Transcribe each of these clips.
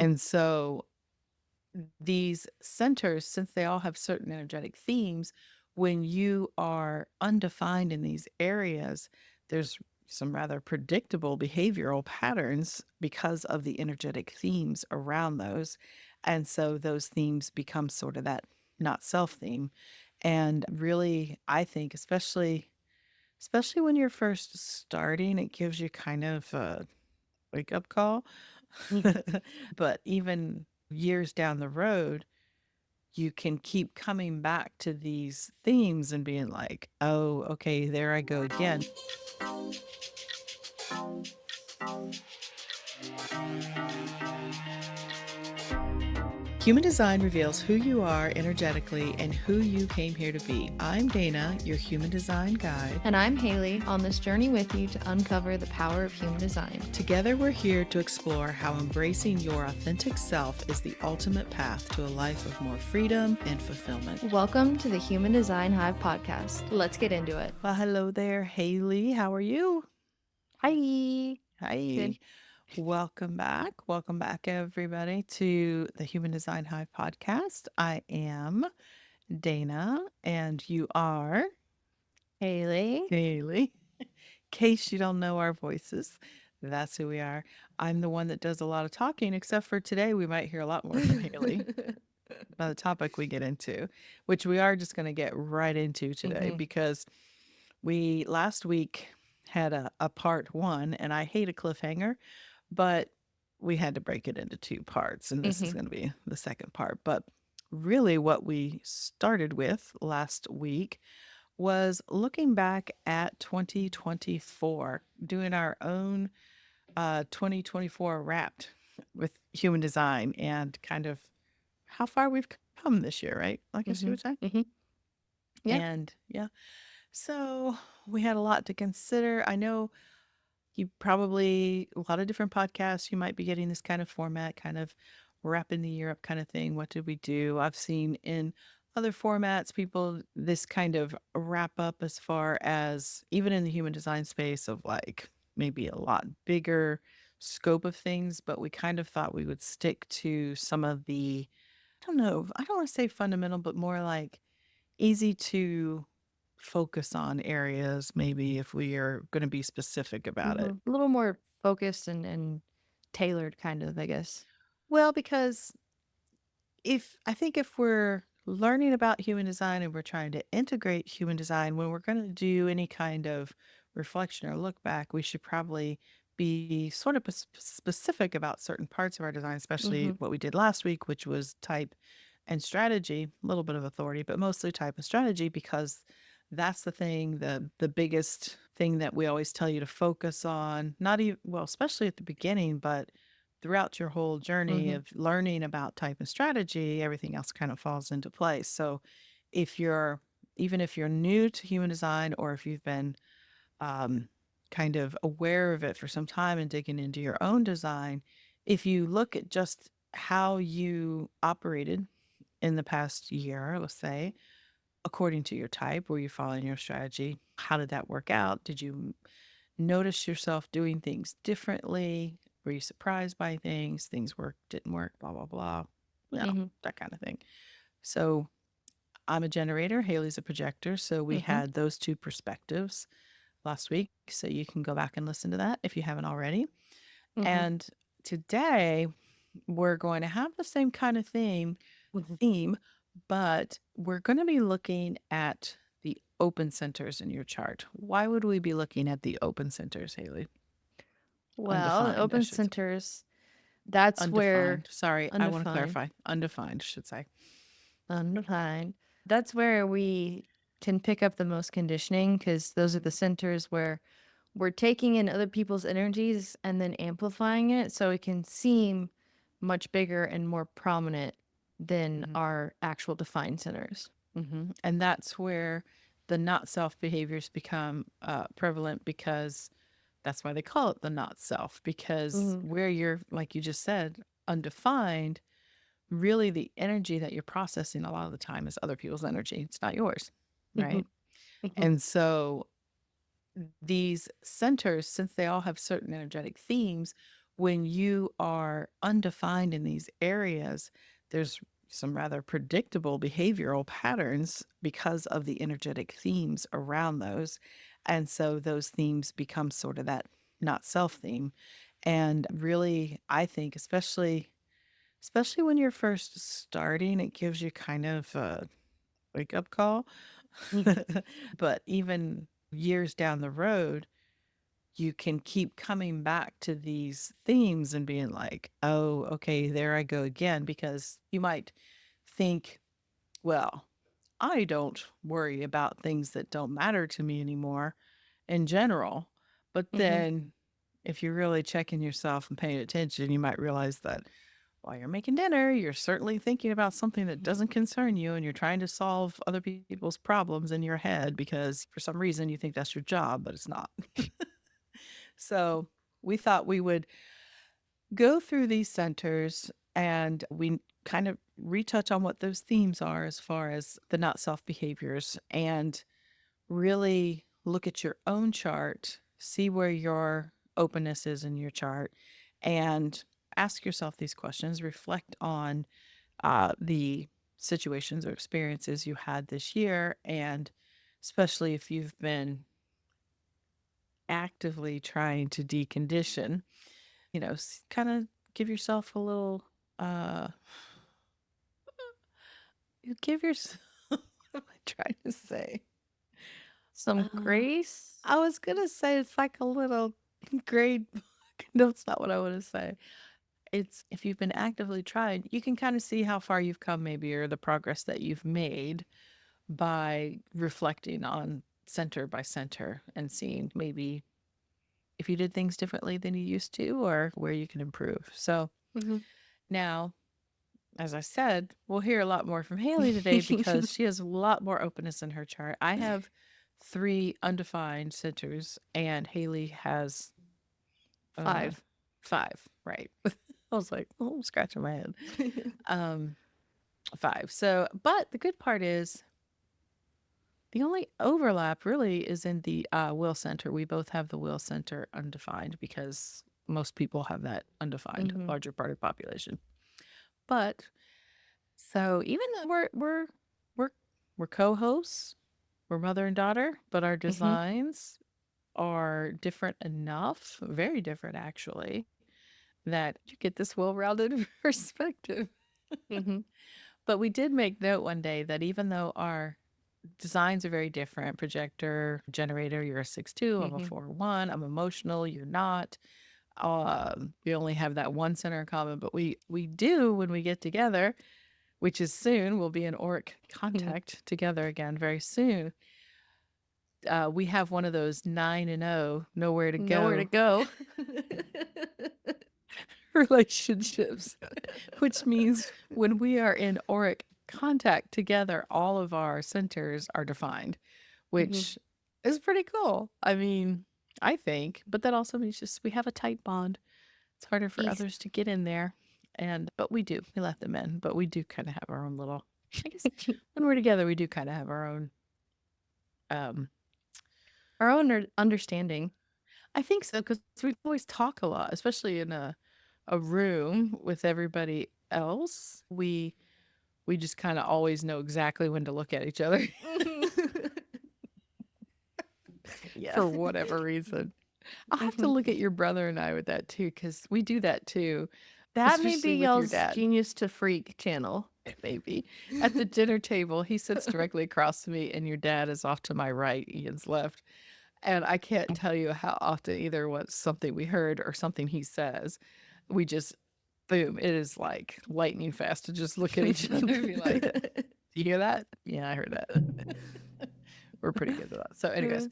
And so these centers, since they all have certain energetic themes, when you are undefined in these areas, there's some rather predictable behavioral patterns because of the energetic themes around those. And so those themes become sort of that not self theme. And really, I think, especially when you're first starting, it gives you kind of a wake up call. But even years down the road, you can keep coming back to these themes and being like, oh, okay, there I go again. Human Design reveals who you are energetically and who you came here to be. I'm Dana, your Human Design guide. And I'm Haley, on this journey with you to uncover the power of human design. Together, we're here to explore how embracing your authentic self is the ultimate path to a life of more freedom and fulfillment. Welcome to the Human Design Hive Podcast. Let's get into it. Well, hello there, Haley. How are you? Hi. Hi. Good. Welcome back. Welcome back, everybody, to the Human Design Hive Podcast. I am Dana, and you are Haley. Haley. In case you don't know our voices, that's who we are. I'm the one that does a lot of talking, except for today, we might hear a lot more from Haley by the topic we get into, which we are just going to get right into today because we last week had a part one, and I hate a cliffhanger, but we had to break it into two parts, and this is going to be the second part. But really, what we started with last week was looking back at 2024, doing our own 2024 wrapped with human design and kind of how far we've come this year, right? I guess you would say. Yeah. And yeah, so we had a lot to consider. I know you probably, a lot of different podcasts, you might be getting this kind of format, kind of wrapping the year up kind of thing. What did we do? I've seen in other formats, people, this kind of wrap up as far as even in the human design space of like maybe a lot bigger scope of things, but we kind of thought we would stick to some of the, I don't know, I don't want to say fundamental, but more like easy to focus on areas, maybe if we are going to be specific about it. A little more focused and tailored, kind of, I guess. Well, because if we're learning about human design and we're trying to integrate human design, when we're going to do any kind of reflection or look back, we should probably be sort of specific about certain parts of our design, especially what we did last week, which was type and strategy, a little bit of authority, but mostly type and strategy, because that's the thing, the biggest thing that we always tell you to focus on, not even, well, especially at the beginning, but throughout your whole journey of learning about type and strategy, everything else kind of falls into place. So if you're, even if you're new to human design, or if you've been kind of aware of it for some time and digging into your own design, if you look at just how you operated in the past year, let's say, according to your type, were you following your strategy? How did that work out? Did you notice yourself doing things differently? Were you surprised by things? Things worked, didn't work, blah, blah, blah. That kind of thing. So I'm a generator. Haley's a projector. So we had those two perspectives last week. So you can go back and listen to that if you haven't already. And today we're going to have the same kind of theme, but we're going to be looking at the open centers in your chart. Why would we be looking at the open centers, Haley? Well, Undefined, I open should say. centers, that's where Undefined. Sorry, I want to undefined. clarify. Undefined, I should say. Undefined. That's where we can pick up the most conditioning, because those are the centers where we're taking in other people's energies and then amplifying it so it can seem much bigger and more prominent than our actual defined centers. And that's where the not self behaviors become prevalent, because that's why they call it the not self, because where you're, like you just said, undefined, really the energy that you're processing a lot of the time is other people's energy. It's not yours, right? And so these centers, since they all have certain energetic themes, when you are undefined in these areas, there's some rather predictable behavioral patterns because of the energetic themes around those. And so those themes become sort of that not self theme. And really, I think, especially when you're first starting, it gives you kind of a wake up call. But even years down the road, you can keep coming back to these themes and being like, oh, okay, there I go again. Because you might think, well, I don't worry about things that don't matter to me anymore in general. But Mhm. then if you're really checking yourself and paying attention, you might realize that while you're making dinner, you're certainly thinking about something that doesn't concern you and you're trying to solve other people's problems in your head because for some reason you think that's your job, but it's not. So we thought we would go through these centers and we kind of retouch on what those themes are as far as the not self behaviors and really look at your own chart, see where your openness is in your chart, and ask yourself these questions. Reflect on the situations or experiences you had this year, and especially if you've been actively trying to decondition, kind of give yourself a little, uh, you give yourself, what am I trying to say? Some Uh, grace. I was going to say it's like a little grade book. No, it's not what I want to say. It's if you've been actively trying, you can kind of see how far you've come, maybe, or the progress that you've made by reflecting on center by center and seeing maybe if you did things differently than you used to or where you can improve. So Mhm. now, as I said, we'll hear a lot more from Haley today because she has a lot more openness in her chart. I have three undefined centers, and Haley has uh, 5. five. Right? I was like, oh, I'm scratching my head. Um, five. So, but the good part is the only overlap really is in the will center. We both have the will center undefined because most people have that undefined, Mhm. larger part of the population. But so even though we're we're co-hosts, we're mother and daughter, but our Mhm. designs are different enough, very different actually, that you get this well-rounded perspective. Mhm. But we did make note one day that even though our designs are very different, projector, generator, you're a 6-2, I'm a Mhm. 4-1, I'm emotional, you're not. We only have that one center in common, but we do when we get together, which is soon. We'll be in auric Mhm. contact together again very soon. We have one of those 9 and 0, nowhere to Nowhere to go go. relationships, which means when we are in auric contact together, all of our centers are defined, Mhm. which is pretty cool. I mean, I think, but that also means just we have a tight bond. It's harder for East. others to get in there. And, but we do, we let them in, but we do kind of have our own little, I guess when we're together, we do kind of have our own, um, Our own understanding. I think so, because we always talk a lot, especially in a room with everybody else. We just kind of always know exactly when to look at each other Yeah. for whatever reason. I'll have to Mhm. look at your brother and I with that too, because we do that too, That may be especially with your y'all's dad. genius to freak channel. Maybe at the dinner table, he sits directly across from me, and your dad is off to my right, Ian's left. And I can't tell you how often either what's something we heard or something he says, we just boom, it is like lightning fast to just look at each other and be like, "Do you hear that? Yeah, I heard that." We're pretty good at that. So, anyways,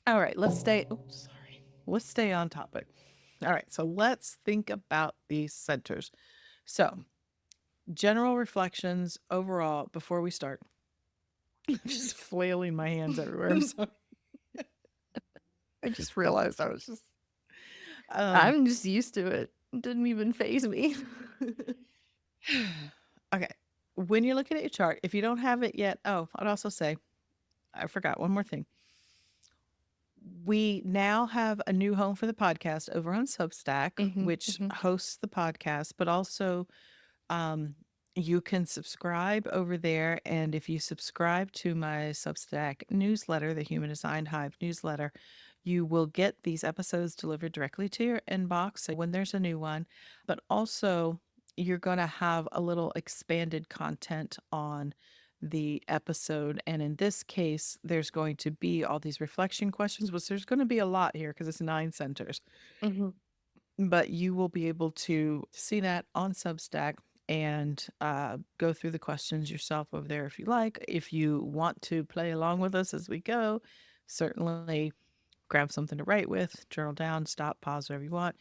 all right, let's stay. Oh, sorry. Let's stay on topic. All right, so let's think about these centers. So, general reflections overall before we start. I'm just flailing my hands everywhere. I'm sorry. I just realized I was just. Um, I'm just used to it. It didn't even phase me. okay. When you're looking at your chart, if you don't have it yet, oh, I'd also say, I forgot one more thing. We now have a new home for the podcast over on Substack, Mhm. which Mhm. hosts the podcast, but also um, you can subscribe over there. And if you subscribe to my Substack newsletter, the Human Design Hive newsletter, you will get these episodes delivered directly to your inbox when there's a new one. But also, you're going to have a little expanded content on the episode. And in this case, there's going to be all these reflection questions, which there's going to be a lot here because it's 9 centers, Mhm. but you will be able to see that on Substack and go through the questions yourself over there if you like. If you want to play along with us as we go, certainly grab something to write with, journal down, stop, pause, whatever you want.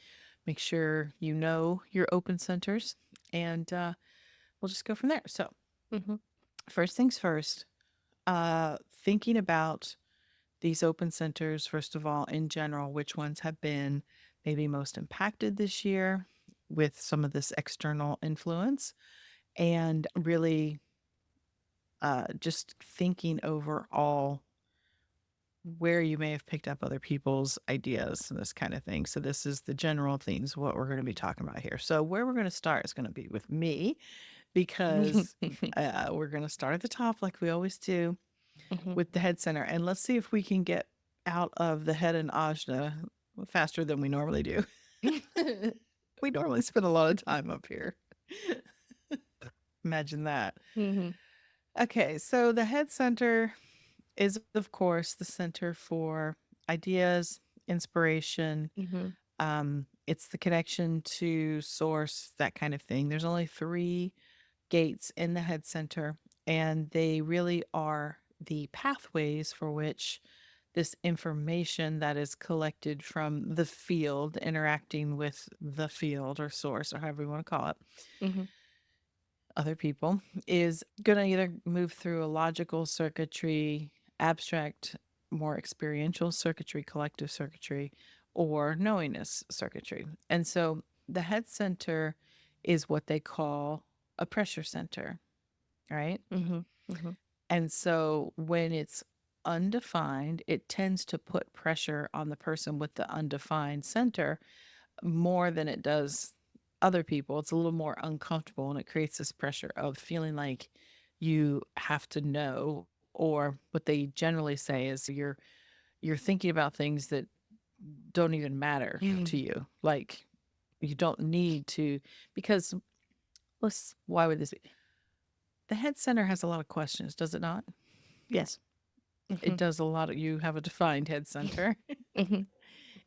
Make sure you know your open centers, and we'll just go from there. So, Mhm. first things first, thinking about these open centers, first of all, in general, which ones have been maybe most impacted this year with some of this external influence, and really just thinking overall where you may have picked up other people's ideas and this kind of thing. So, this is the general themes, what we're going to be talking about here. So, where we're going to start is going to be with me because we're going to start at the top like we always do Mhm. with the head center. And let's see if we can get out of the head and ajna faster than we normally do. We normally spend a lot of time up here. Imagine that. Mhm. Okay, so the head center is, of course, the center for ideas, inspiration. Mhm. It's the connection to source, that kind of thing. There's only three gates in the head center, and they really are the pathways for which this information that is collected from the field interacting with the field or source or however you want to call it, Mhm. other people, is going to either move through a logical circuitry, abstract, more experiential circuitry, collective circuitry, or knowingness circuitry. And so the head center is what they call a pressure center, right? Mhm. Mhm. And so when it's undefined, it tends to put pressure on the person with the undefined center more than it does other people. It's a little more uncomfortable and it creates this pressure of feeling like you have to know, or what they generally say is you're thinking about things that don't even matter to Mhm. you. Like you don't need to, because let's why would this be? The head center has a lot of questions, does it not? Yes. It Mhm. does a lot of, you have a defined head center. Mhm.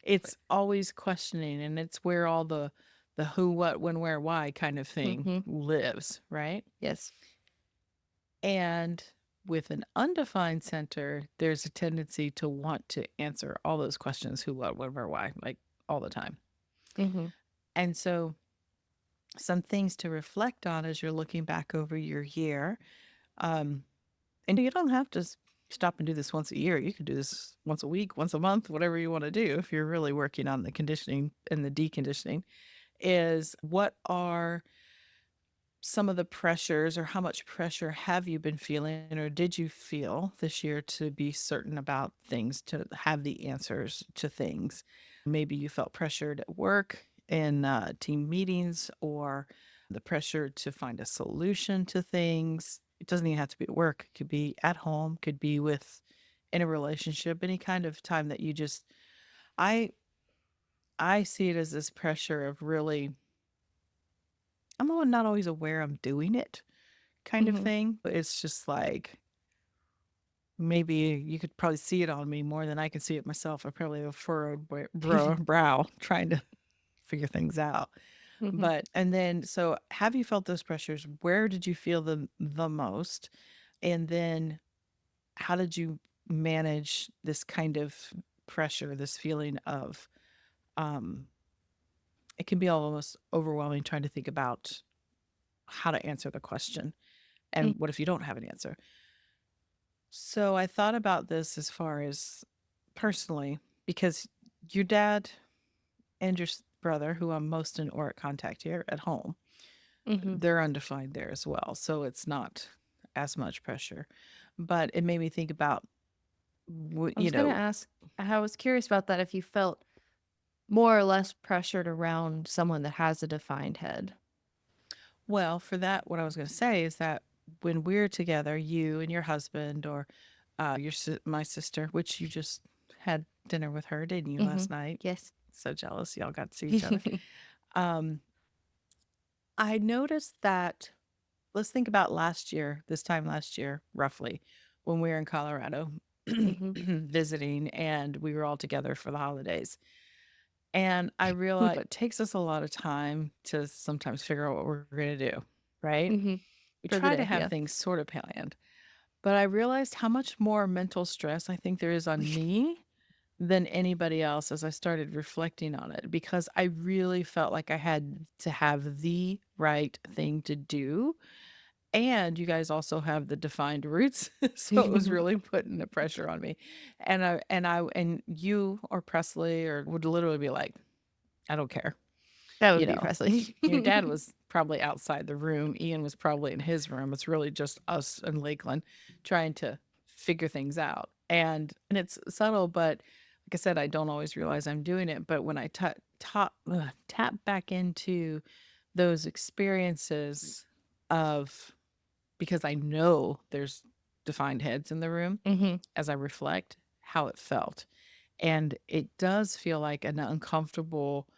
It's always questioning, and it's where all the who, what, when, where, why kind of thing Mhm. lives, right? Yes. And with an undefined center, there's a tendency to want to answer all those questions who, what, when, where, why, like all the time. Mhm. And so, some things to reflect on as you're looking back over your year. Um, and you don't have to stop and do this once a year. You could do this once a week, once a month, whatever you want to do if you're really working on the conditioning and the deconditioning. Is what are some of the pressures, or how much pressure have you been feeling, or did you feel this year to be certain about things, to have the answers to things? Maybe you felt pressured at work in team meetings, or the pressure to find a solution to things. It doesn't even have to be at work, it could be at home, could be with in a relationship, any kind of time that you just, I I see it as this pressure of really, not always aware I'm doing it kind of Mhm. thing. But it's just like maybe you could probably see it on me more than I can see it myself. I probably have a furrowed brow trying to figure things out. Mhm. But and then so have you felt those pressures? Where did you feel them the most? And then how did you manage this kind of pressure, this feeling of um it can be almost overwhelming trying to think about how to answer the question. Mm. And what if you don't have an answer? So I thought about this as far as personally, because your dad and your brother, who I'm most in auric contact here at home, Mhm. they're undefined there as well. So it's not as much pressure. But it made me think about I You was gonna know, ask, I was curious about that if you felt more or less pressured around someone that has a defined head. well, for that, what I was going to say is that when we're together, you and your husband, or my sister, which you just had dinner with her, didn't you, Mm-hmm. last night? Yes. So jealous, y'all got to see each other. Um, I noticed that. Let's think about last year, this time last year, roughly, when we were in Colorado Mm-hmm. visiting, and we were all together for the holidays. And I realized it takes us a lot of time to sometimes figure out what we're going to do, right? Mm-hmm. We For the try to day, have yeah. things sort of planned, but I realized how much more mental stress I think there is on me than anybody else as I started reflecting on it, because I really felt like I had to have the right thing to do. And you guys also have the defined roots. So it was really putting the pressure on me. And you or Presley or would literally be like, I don't care. That You would be know, Presley. your dad was probably outside the room. Ian was probably in his room. It's really just us and Lakeland trying to figure things out. And it's subtle, but like I said, I don't always realize I'm doing it. But when I tap back into those experiences of, because I know there's defined heads in the room, Mm-hmm. as I reflect how it felt. And it does feel like an uncomfortable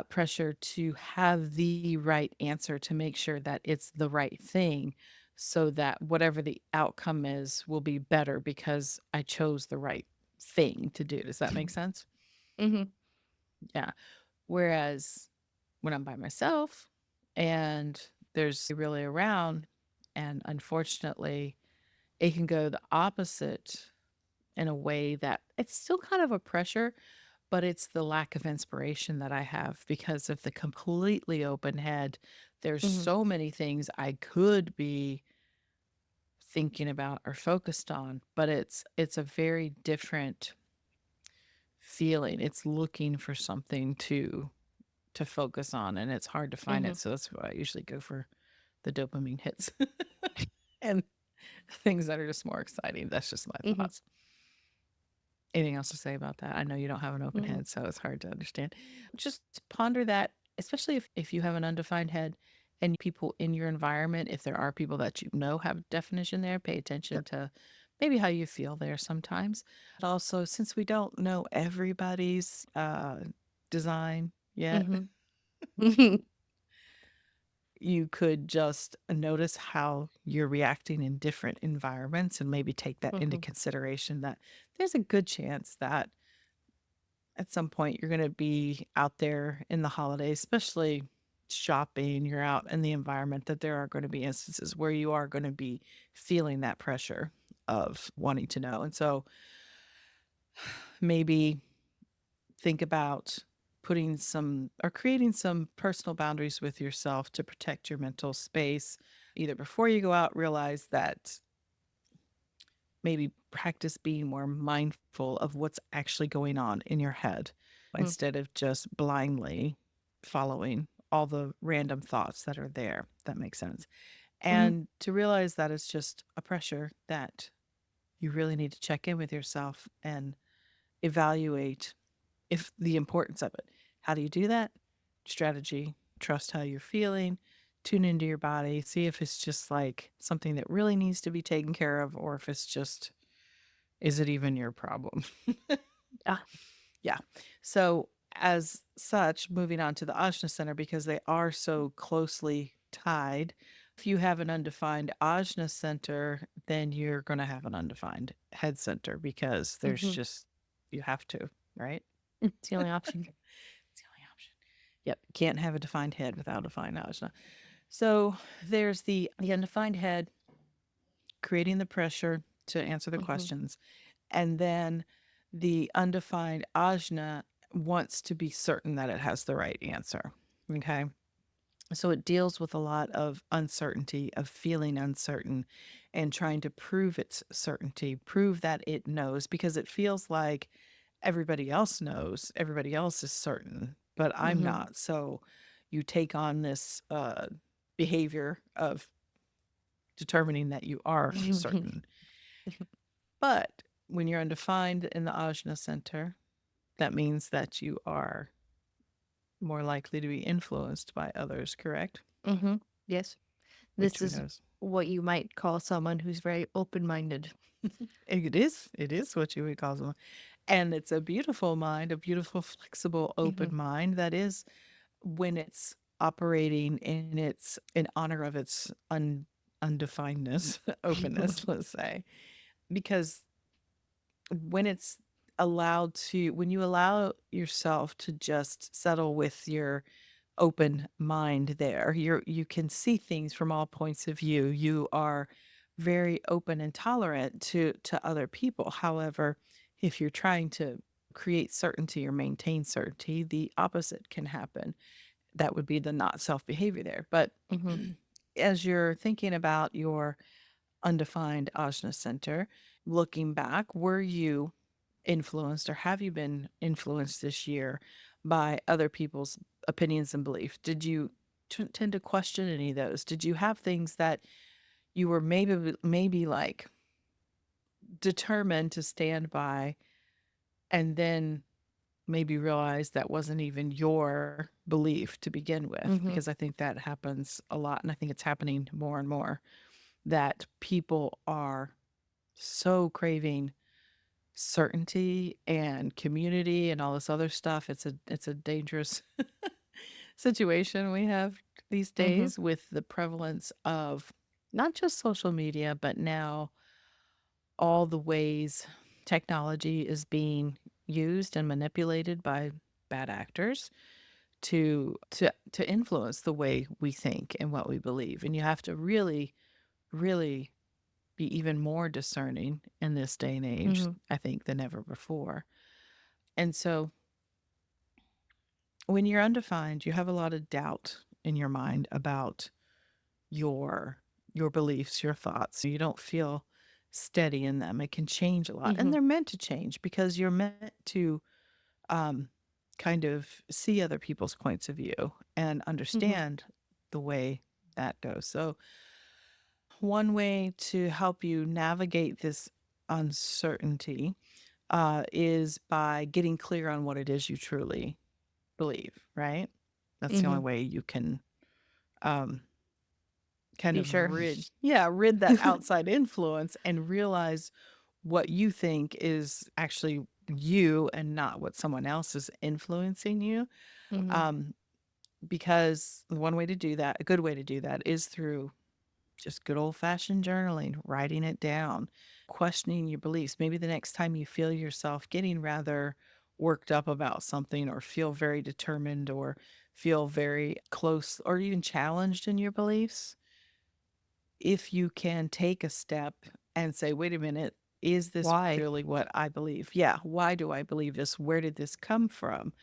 pressure to have the right answer to make sure that it's the right thing, so that whatever the outcome is will be better because I chose the right thing to do. Does that make sense? Mm-hmm. Yeah. Whereas when I'm by myself and there's really around, and unfortunately, it can go the opposite in a way that it's still kind of a pressure, but it's the lack of inspiration that I have because of the completely open head. There's Mm-hmm. so many things I could be thinking about or focused on, but it's a very different feeling. It's looking for something to focus on, and it's hard to find Mm-hmm. it. So that's why I usually go for the dopamine hits and things that are just more exciting. That's just my Mm-hmm. thoughts. Anything else to say about that? I know you don't have an open Mm-hmm. head, so it's hard to understand. Just ponder that, especially if you have an undefined head and people in your environment, if there are people that you know have definition there, pay attention to maybe how you feel there sometimes. But also, since we don't know everybody's design yet, Mm-hmm. Mm-hmm. you could just notice how you're reacting in different environments and maybe take that into Mm-hmm. consideration, that there's a good chance that at some point you're going to be out there in the holidays, especially shopping, you're out in the environment, that there are going to be instances where you are going to be feeling that pressure of wanting to know. And so maybe think about putting some or creating some personal boundaries with yourself to protect your mental space. Either before you go out, realize that maybe practice being more mindful of what's actually going on in your head instead of just blindly following all the random thoughts that are there. If that makes sense. Mm-hmm. And to realize that it's just a pressure that you really need to check in with yourself and evaluate if the importance of it. How do you do that? Strategy, trust how you're feeling, tune into your body, see if it's just like something that really needs to be taken care of, or if it's just, is it even your problem? Ah. Yeah. So, as such, moving on to the Ajna Center, because they are so closely tied. If you have an undefined Ajna Center, then you're going to have an undefined head center, because there's Mm-hmm. just, you have to, right? It's the only option. It's the only option. Yep. Can't have a defined head without a defined Ajna. So, there's the undefined head creating the pressure to answer the Mm-hmm. questions. And then the undefined ajna wants to be certain that it has the right answer. Okay. So it deals with a lot of uncertainty, of feeling uncertain and trying to prove its certainty, prove that it knows, because it feels like everybody else knows, everybody else is certain, but I'm Mm-hmm. not. So you take on this behavior of determining that you are certain. But When you're undefined in the ajna center, that means that you are more likely to be influenced by others, correct? Mm-hmm. Yes. This Which we is know is what you might call someone who's very open-minded. it is what you would call someone. And it's a beautiful mind, a beautiful, flexible, Mm-hmm. open mind that is when it's operating in honor of its undefinedness, openness, let's say. Because when it's when you allow yourself to just settle with your open mind there, you can see things from all points of view. You are very open and tolerant to other people. However, if you're trying to create certainty or maintain certainty, the opposite can happen. That would be the not self behavior there. But Mm-hmm. as you're thinking about your undefined ajna center, looking back, were you influenced or have you been influenced this year by other people's opinions and beliefs? Did you tend to question any of those? Did you have things that you were maybe like determined to stand by and then maybe realize that wasn't even your belief to begin with? Mm-hmm. Because I think that happens a lot, and I think it's happening more and more that people are so craving certainty and community and all this other stuff. It's a dangerous situation we have these Mm-hmm. days with the prevalence of not just social media, but now all the ways technology is being used and manipulated by bad actors to influence the way we think and what we believe. And you have to really, really be even more discerning in this day and age, Mm-hmm. I think, than ever before. And so when you're undefined, you have a lot of doubt in your mind about your your beliefs, your thoughts. You don't feel steady in them. It can change a lot. And Mm-hmm. they're meant to change because you're meant to um, kind of see other people's points of view and Mm-hmm. understand the way that goes. So, one way to help you navigate this uncertainty is by getting clear on what it is you truly believe, right? That's the Mm-hmm. only way you can um, kind Be of sure. rid that outside influence and realize what you think is actually you and not what someone else is influencing you. Mm-hmm. Um, because one way to do that, a good way to do that, is through just good old fashioned journaling, writing it down, questioning your beliefs. Maybe the next time you feel yourself getting rather worked up about something or feel very determined or feel very close or even challenged in your beliefs, if you can take a step and say, wait a minute, is this Why? really what I believe? Yeah. Why do I believe this? Where did this come from?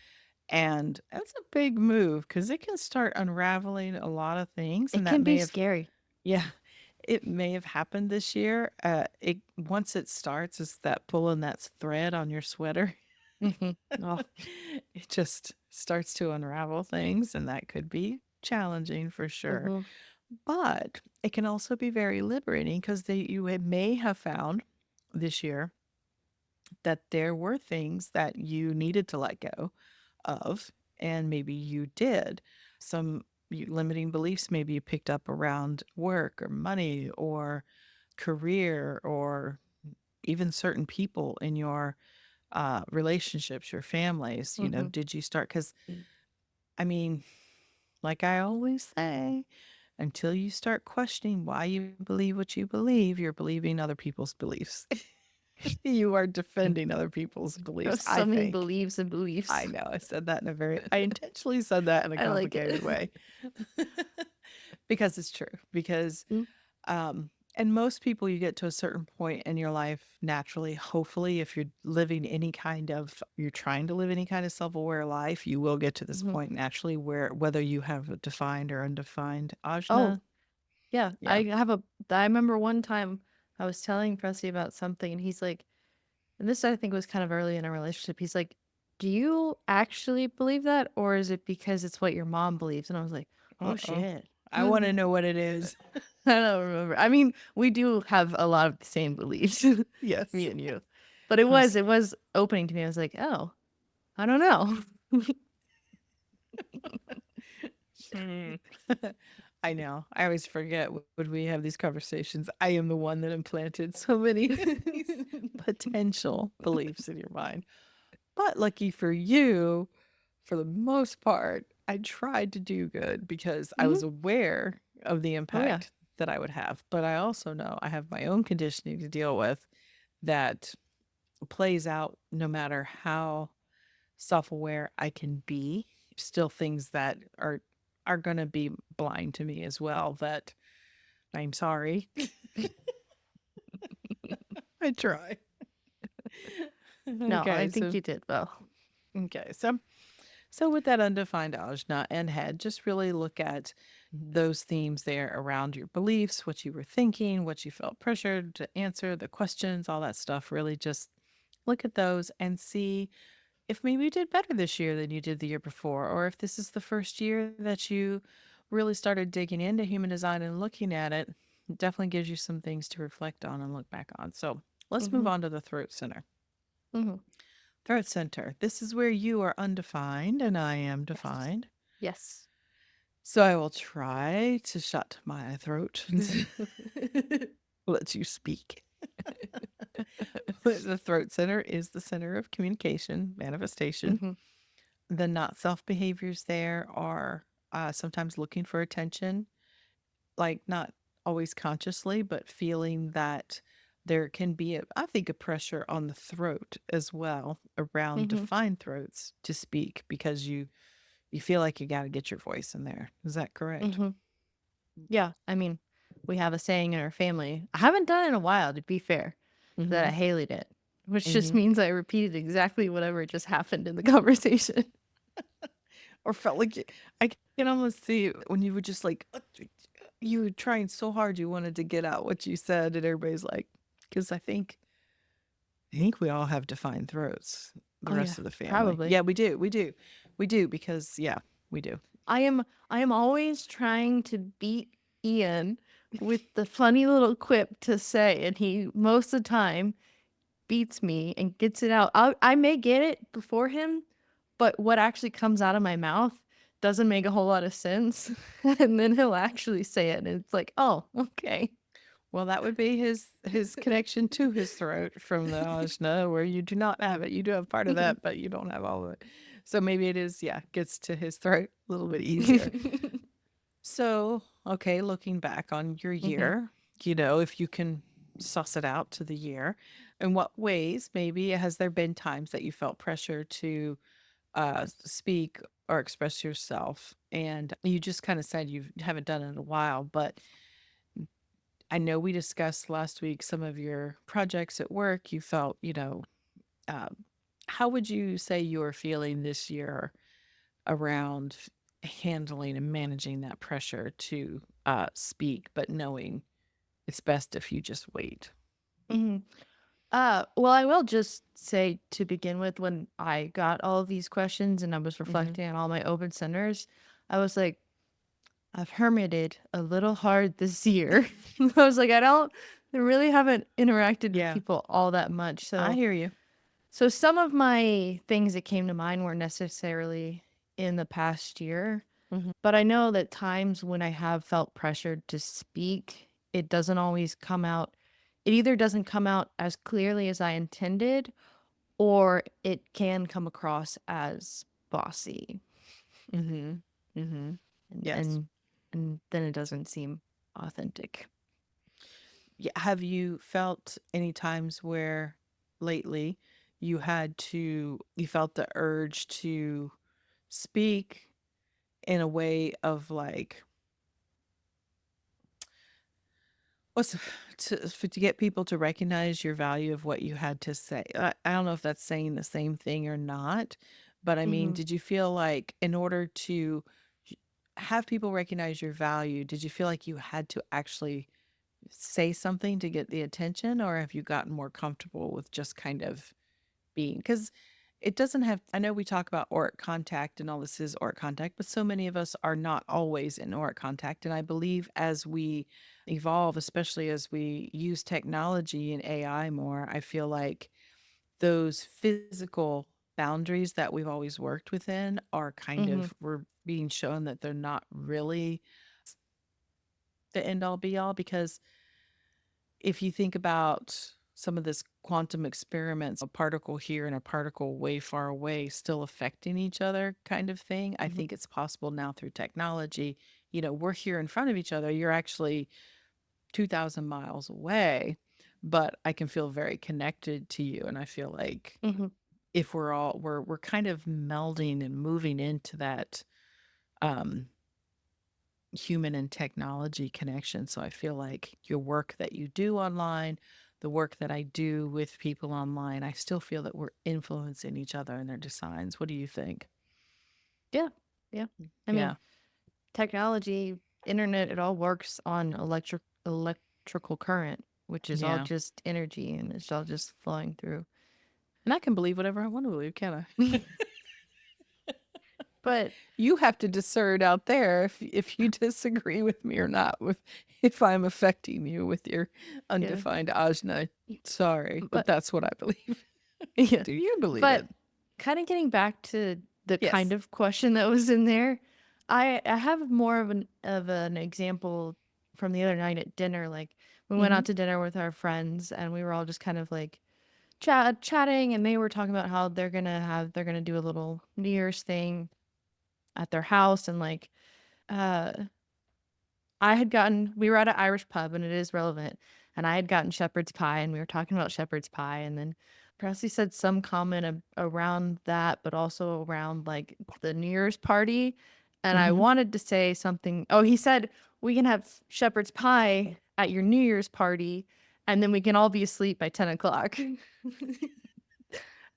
And that's a big move because it can start unraveling a lot of things. It And that can be may have, scary. yeah, it may have happened this year. It once it starts, it's that pulling that thread on your sweater. Mm-hmm. Oh. It just starts to unravel things, and that could be challenging for sure. Mm-hmm. But it can also be very liberating because may have found this year that there were things that you needed to let go of, and maybe you did. Some limiting beliefs maybe you picked up around work or money or career or even certain people in your relationships, your families. Mm-hmm. Did you start? Because, I mean, like I always say, until you start questioning why you believe what you believe, you're believing other people's beliefs. You are defending other people's beliefs, I So many think. beliefs and I beliefs. know. I intentionally said that in a I like it. complicated way because it's true. Because, Mm, um, and most people, you get to a certain point in your life naturally, hopefully, if you're trying to live any kind of self aware life, you will get to this mhm. point naturally where whether you have a defined or undefined Oh, ajna. yeah. Yeah. I remember one time I was telling Presley about something and he's like, and this I think was kind of early in our relationship. He's like, "Do you actually believe that or is it because it's what your mom believes?" And I was like, Uh "Oh oh. shit." I want to know what it is. I don't remember. I mean, we do have a lot of the same beliefs, me Yes. and you. But it How was s- it was opening to me. I was like, "Oh, I don't know." Hmm. I know. I always forget when we have these conversations. I am the one that implanted so many of these potential beliefs in your mind. But lucky for you, for the most part, I tried to do good because I Mhm. was aware of the Oh, yeah. impact that I would have. But I also know I have my own conditioning to deal with that plays out no matter how self-aware I can be. Still things that are going to be blind to me as well that I'm sorry. I try. No, I Okay, think so you did well. okay. So with that undefined ajna and head, just really look at those themes there around your beliefs, what you were thinking, what you felt pressured to answer, the questions, all that stuff. Really just look at those and see if maybe you did better this year than you did the year before, or if this is the first year that you really started digging into human design and looking at it. It definitely gives you some things to reflect on and look back on. So let's move Mhm. on to the throat center. Mhm. Throat center. This is where you are undefined and I am Yes. defined. Yes. So I will try to shut my throat and let you speak. The throat center is the center of communication, manifestation. Mhm. The not self behaviors there are sometimes looking for attention, like not always consciously, but feeling that there can be, I think, a pressure on the throat as well around Mhm. defined throats to speak because you feel like you got to get your voice in there. Is that correct? Mhm. Yeah, I mean, we have a saying in our family. I haven't done it in a while, to be fair, that Mm-hmm. I hated it, which just Mm-hmm. means I repeated exactly whatever just happened in the conversation. Or felt like I can almost see when you were just like you were trying so hard you wanted to get out what you said, and everybody's like, because I think we all have defined throats. The Oh yeah, rest of the family, probably. yeah, we do because yeah, we do. I am I am always trying to beat Ian with the funny little quip to say, and he most of the time beats me and gets it out. I may get it before him, but what actually comes out of my mouth doesn't make a whole lot of sense. And then he'll actually say it, and it's like, oh, okay. Well, that would be his connection to his throat from the ajna, where you do not have it. You do have part of that, but you don't have all of it. So maybe it is, yeah, gets to his throat a little bit easier. So, okay, looking back on your Mhm. year, if you can suss it out to the year, in what ways maybe has there been times that you felt pressure to speak or express yourself? And you just kind of said you haven't done it in a while, but I know we discussed last week some of your projects at work. You felt, um, how would you say you're feeling this year around handling and managing that pressure to speak, but knowing it's best if you just wait? Mhm. Well, I will just say to begin with, when I got all of these questions and I was Hmm. reflecting on all my open centers, I was like, I've hermited a little hard this year. I was like, I really haven't interacted with Yeah, people all that much. I So, hear you. so some of my things that came to mind weren't necessarily in the past year, Hmm. but I know that times when I have felt pressured to speak, it doesn't always come out. It either doesn't come out as clearly as I intended, or it can come across as bossy, Hmm. Hmm. and Yes. and and then it doesn't seem authentic. Yeah. Have you felt any times where lately you felt the urge to speak in a way of like, what's to get people to recognize your value of what you had to say? I don't know if that's saying the same thing or not, but I mean, Mhm. did you feel like in order to have people recognize your value, did you feel like you had to actually say something to get the attention, or have you gotten more comfortable with just kind of being? Because it doesn't have, I know we talk about auric contact and all this is auric contact, but so many of us are not always in auric contact. And I believe as we evolve, especially as we use technology and AI more, I feel like those physical boundaries that we've always worked within are kind Mhm. of we're being shown that they're not really the end all be all because if you think about some of this quantum experiments, a particle here and a particle way far away still affecting each other kind of thing, I Mhm. think it's possible now through technology. We're here in front of each other. You're actually 2,000 miles away, but I can feel very connected to you. And I feel like Mhm. if we're kind of melding and moving into that um human and technology connection. So I feel like your work that you do online, the work that I do with people online, I still feel that we're influencing each other in their designs. What do you think? Yeah. Yeah. I mean, Yeah. technology, internet, it all works on electrical current, which is all Yeah. just energy and it's all just flowing through. And I can believe whatever I want to believe, can I? But You have to discern out there if you disagree with me or not, with if I'm affecting you with your yeah, undefined ajna. Sorry, but but that's what I believe. yeah, Do you believe but it? kind of getting back to the kind Yes. of question that was in there, I have more of an example from the other night at dinner. Like we went Mm-hmm. out to dinner with our friends and we were all just kind of like chatting, and they were talking about how they're gonna do a little New Year's thing at their house, and like uh we were at an Irish pub, and it is relevant. And I had gotten shepherd's pie, and we were talking about shepherd's pie. And then Presley said some comment around that, but also around like the New Year's party. And I Mm-hmm. wanted to say something. Oh, he said, we can have shepherd's pie at your New Year's party, and then we can all be asleep by 10 o'clock.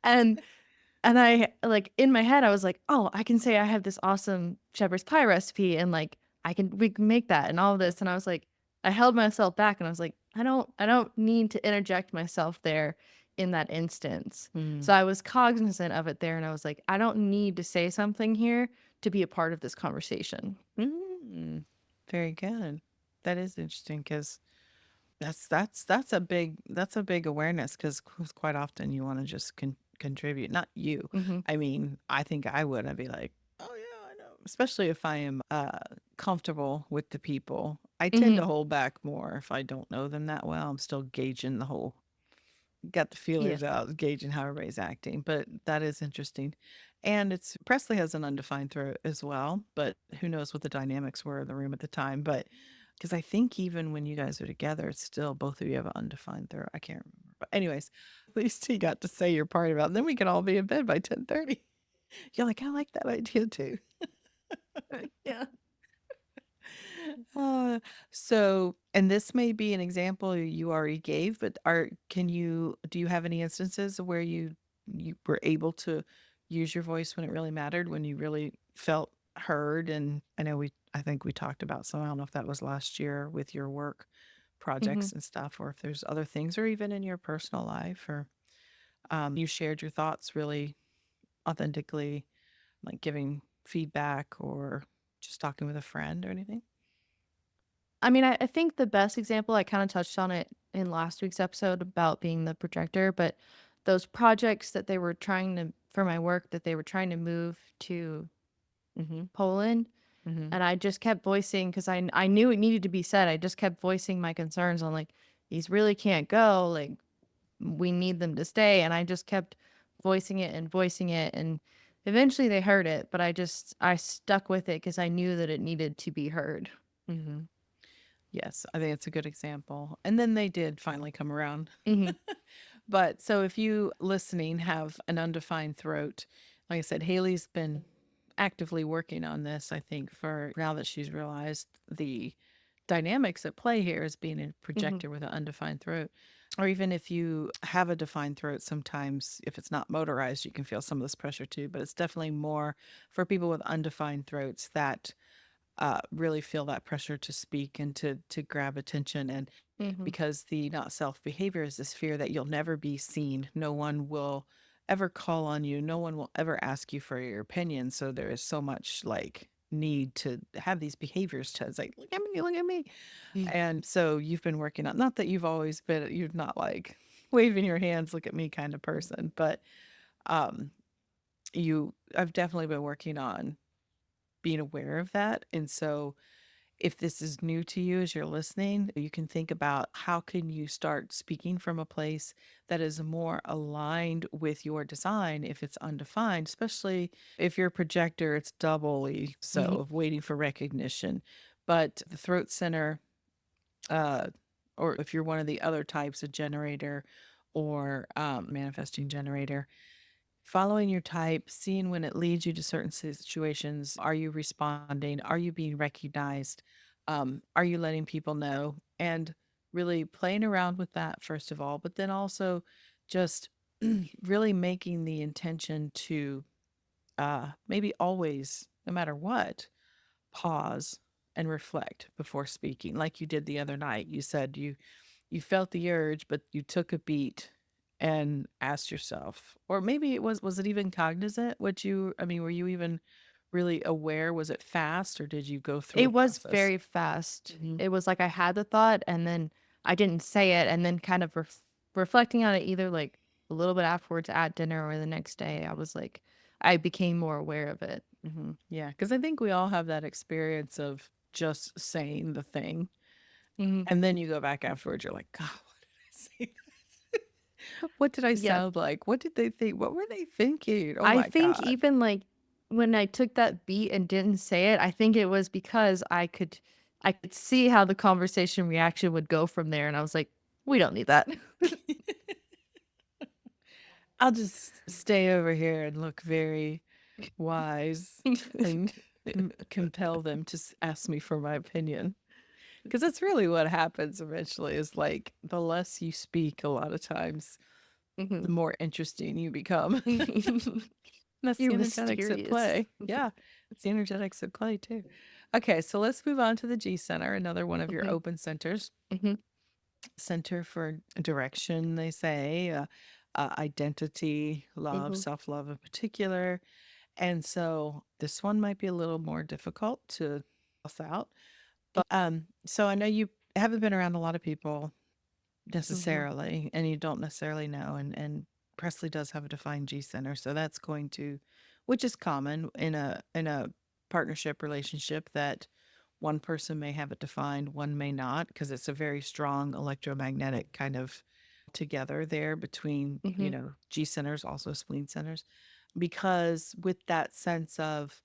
and and I like in my head, I was like, oh, I can say I have this awesome shepherd's pie recipe and like we can make that and all of this. And I was like, I held myself back and I was like, I don't need to interject myself there in that instance. So I was cognizant of it there and I was like, I don't need to say something here to be a part of this conversation. Mm, very good. That is interesting because that's a big awareness because quite often you want to just contribute. Not you. Hmm. I mean, I think I would. I'd be like, oh yeah, I know. Especially if I am comfortable with the people, I tend to Hmm. hold back more if I don't know them that well. I'm still gauging the whole got the Yeah. feelers out, gauging how everybody's acting. But that is interesting. And it's Presley has an undefined throat as well, but who knows what the dynamics were in the room at the time. But because I think even when you guys are together, it's still both of you have an undefined throat. I can't remember. But anyways, at least you got to say your part about it. Then we can all be in bed by 10:30. You're like, I like that idea too. Yeah. Uh, so, and this may be an example you already gave, but do you have any instances where you were able to use your voice when it really mattered, when you really felt heard? And I think we talked about some, I don't know if that was last year with your work Hmm. projects and stuff, or if there's other things, or even in your personal life, or you shared your thoughts really authentically, like giving feedback or just talking with a friend or anything. I mean, I think the best example, I kind of touched on it in last week's episode about being the projector, but those projects that they were trying to, for my work, that they were trying to move to Mm-hmm. Poland. Mm-hmm. And I just kept voicing, because I knew it needed to be said. I just kept voicing my concerns on like, these really can't go. Like, we need them to stay. And I just kept voicing it and voicing it. And eventually they heard it, but I stuck with it because I knew that it needed to be heard. Mm-hmm. Yes, I think it's a good example. And then they did finally come around. Hmm. But so if you listening have an undefined throat, like I said, Haley's been actively working on this, I think, for now that she's realized the dynamics at play here as being a Hmm. projector with an undefined throat. Or even if you have a defined throat, sometimes if it's not motorized, you can feel some of this pressure too. But it's definitely more for people with undefined throats that really feel that pressure to speak and to grab attention. And Hmm. because the not self behavior is this fear that you'll never be seen, no one will ever call on you, no one will ever ask you for your opinion. So there is so much like need to have these behaviors to it's like look at me, and so you've been working on, not that you've always been, you're not like waving your hands, look at me kind of person. But um, I've definitely been working on being aware of that. And so if this is new to you as you're listening, you can think about how can you start speaking from a place that is more aligned with your design if it's undefined, especially if you're a projector, it's doubly so Mhm. of waiting for recognition. But the throat center, uh, or if you're one of the other types, a generator or manifesting generator, following your type, seeing when it leads you to certain situations. Are you responding? Are you being recognized? Are you letting people know? And really playing around with that, first of all, but then also just really making the intention to maybe always, no matter what, pause and reflect before speaking. Like you did the other night. You said you felt the urge, but you took a beat and asked yourself, or maybe was it even cognizant? What you, I mean, were you even really aware? Was it fast or did you go through a It was process? very fast. Hmm. It was like I had the thought and then I didn't say it, and then kind of reflecting on it either like a little bit afterwards at dinner or the next day, I was like, I became more aware of it. Hmm. Yeah, because I think we all have that experience of just saying the thing, Mhm. and then you go back afterwards. You're like, God, what did I say? What did I Yeah. sound like? What did they think? What were they thinking? Oh I my think God. even like when I took that beat and didn't say it, I think it was because I could see how the conversation reaction would go from there, and I was like, we don't need that. I'll just stay over here and look very wise and compel them to ask me for my opinion. Because that's really what happens eventually is like the less you speak, a lot of times, Mhm. the more interesting you become. That's You're the energetics at mysterious. play. Yeah, it's the energetics at play too. Okay, so let's move on to the G center, another one of your Mhm, open centers. mhm, Center for direction, they say, identity, love, mhm, self love in particular. And so this one might be a little more difficult to suss out. But so I know you haven't been around a lot of people mhm, necessarily, and you don't necessarily know. And Presley does have a defined G center, so that's going to, which is common in a partnership relationship that one person may have it defined, one may not, because it's a very strong electromagnetic kind of together there between, you mhm, know, G centers, also spleen centers, because with that sense of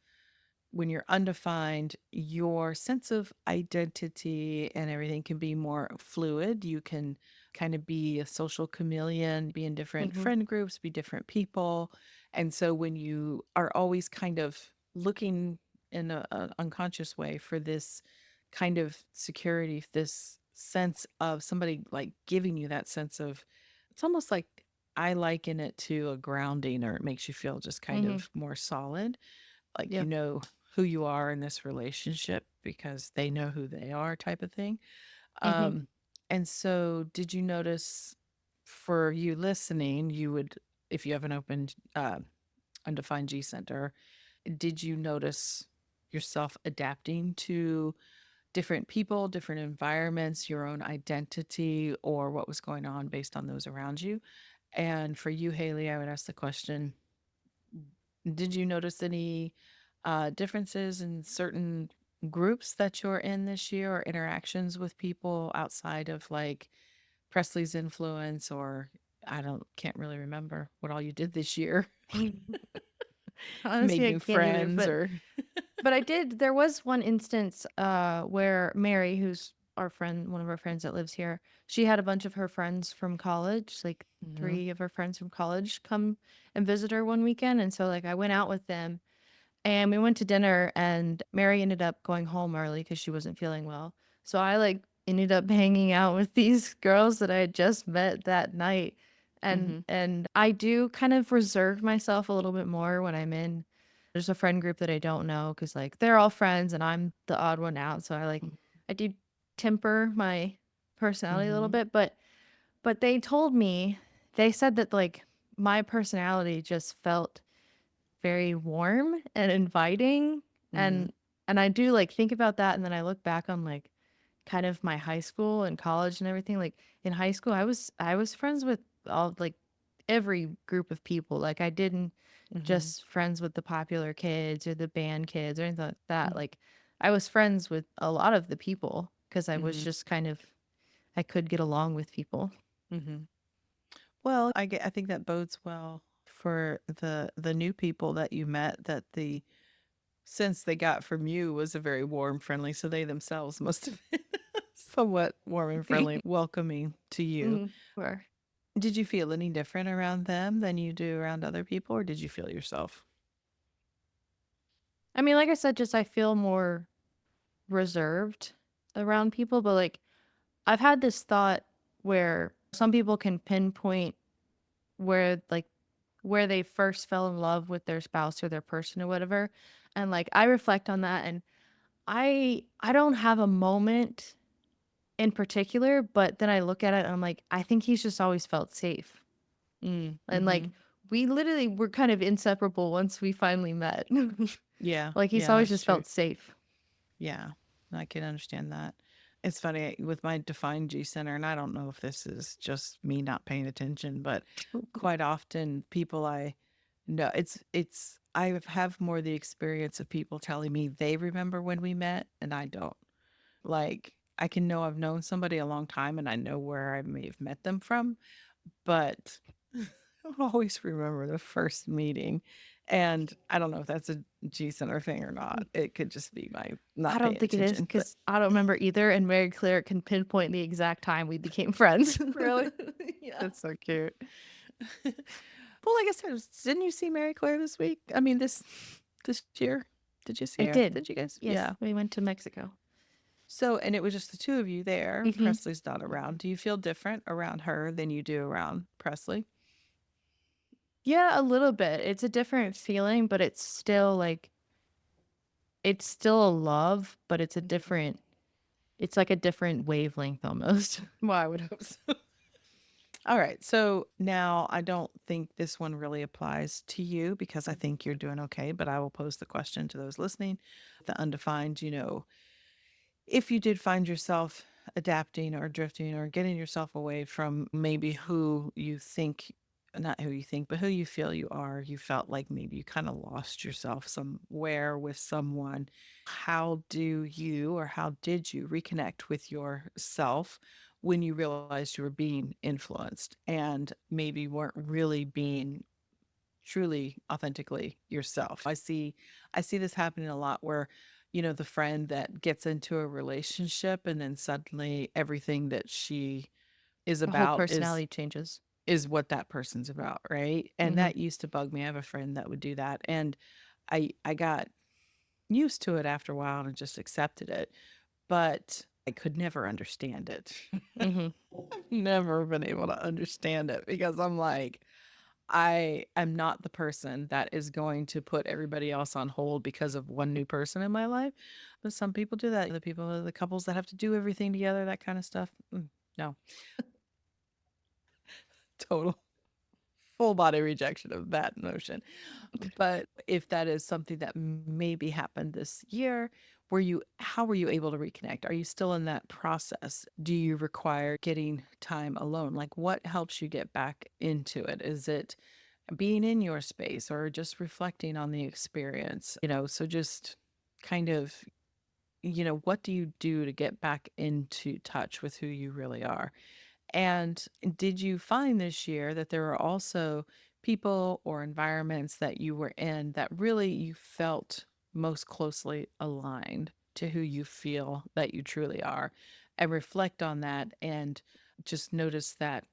when you're undefined, your sense of identity and everything can be more fluid. You can kind of be a social chameleon, be in different mhm, friend groups, be different people. And so when you are always kind of looking in an unconscious way for this kind of security, this sense of somebody like giving you that sense of, it's almost like I liken it to a grounding, or it makes you feel just kind mhm. of more solid, like Yeah. you know who you are in this relationship because they know who they are, type of thing. Mhm. um and so did you notice, for you listening, you would, if you have an open undefined G center, did you notice yourself adapting to different people, different environments, your own identity, or what was going on based on those around you? And for you, Haley, I would ask the question, did you notice any differences in certain groups that you're in this year, or interactions with people outside of like Presley's influence, or I don't can't really remember what all you did this year. Honestly, Made I new can't either, friends but or I did there was one instance, where Mary, who's our friend one of our friends that lives here, she had a bunch of her friends from college, like, Mhm. 3 of her friends from college come and visit her one weekend, and so, like, I went out with them, and we went to dinner, and Mary ended up going home early because she wasn't feeling well. So I like ended up hanging out with these girls that I had just met that night. And Mhm. I do kind of reserve myself a little bit more when I'm in there's a friend group that I don't know because like they're all friends and I'm the odd one out. So I do temper my personality a little Mhm. bit. But they told me they said that like my personality just felt very warm and inviting, Mhm. and I do like think about that, and then I look back on kind of my high school and college and everything. Like in high school I was friends with all like every group of people. Like I didn't Mhm. just friends with the popular kids or the band kids or anything like that. Mm. Like I was friends with a lot of the people because I was Mhm. just kind of I could get along with people. Mhm. Well, I think that bodes well for the new people that you met, that the sense they got from you was a very warm, friendly, so they themselves must have been somewhat warm and friendly, welcoming to you. Sure. Did you feel any different around them than you do around other people, or did you feel yourself? I mean, like I said, just I feel more reserved around people, but like I've had this thought where some people can pinpoint where like where they first fell in love with their spouse or their person or whatever. And like I reflect on that and I don't have a moment in particular, but then I look at it and I'm like, I think he's just always felt safe. Mm, And like mhm. we literally were kind of inseparable once we finally met. Yeah, Like he's yeah, always that's just true. felt safe. Yeah, I can understand that. It's funny with my defined G center, and I don't know if this is just me not paying attention, but quite often people I know, it's I have more the experience of people telling me they remember when we met and I don't. Like I can know I've known somebody a long time and I know where I may have met them from, but I'll always remember the first meeting. And I don't know if that's a G center thing or not. It could just be my I not don't paying think it is attention, but because I don't remember either. And Mary Claire can pinpoint the exact time we became friends. really, Yeah. that's so cute. Well, like I said, didn't you see Mary Claire this week? I mean, this year. Did you see I her? did. Did you guys? Yes, Yeah. we went to Mexico. So, and it was just the two of you there. Hmm. Presley's not around. Do you feel different around her than you do around Presley? Yeah, a little bit. It's a different feeling, but it's still a love, but it's a Mhm. different, it's like a different wavelength almost. Well, I would hope so. All right. So now I don't think this one really applies to you because I think you're doing okay, but I will pose the question to those listening. The undefined, if you did find yourself adapting or drifting or getting yourself away from maybe who you think, not who you think, but who you feel you are, you felt like maybe you kind of lost yourself somewhere with someone. How do you or how did you reconnect with yourself when you realized you were being influenced and maybe weren't really being truly authentically yourself? I see this happening a lot where the friend that gets into a relationship and then suddenly everything that she is The whole about is personality changes. is what that person's about, right? And Hmm. that used to bug me. I have a friend that would do that and I got used to it after a while and just accepted it, but I could never understand it. Hmm. Never been able to understand it because I'm like, I am not the person that is going to put everybody else on hold because of one new person in my life. But some people do that. The couples that have to do everything together, that kind of stuff. No, total full body rejection of that notion. But if that is something that maybe happened this year, how were you able to reconnect? Are you still in that process? Do you require getting time alone? Like what helps you get back into it? Is it being in your space or just reflecting on the experience? So just kind of, what do you do to get back into touch with who you really are? And did you find this year that there were also people or environments that you were in that really you felt most closely aligned to who you feel that you truly are? And reflect on that and just notice that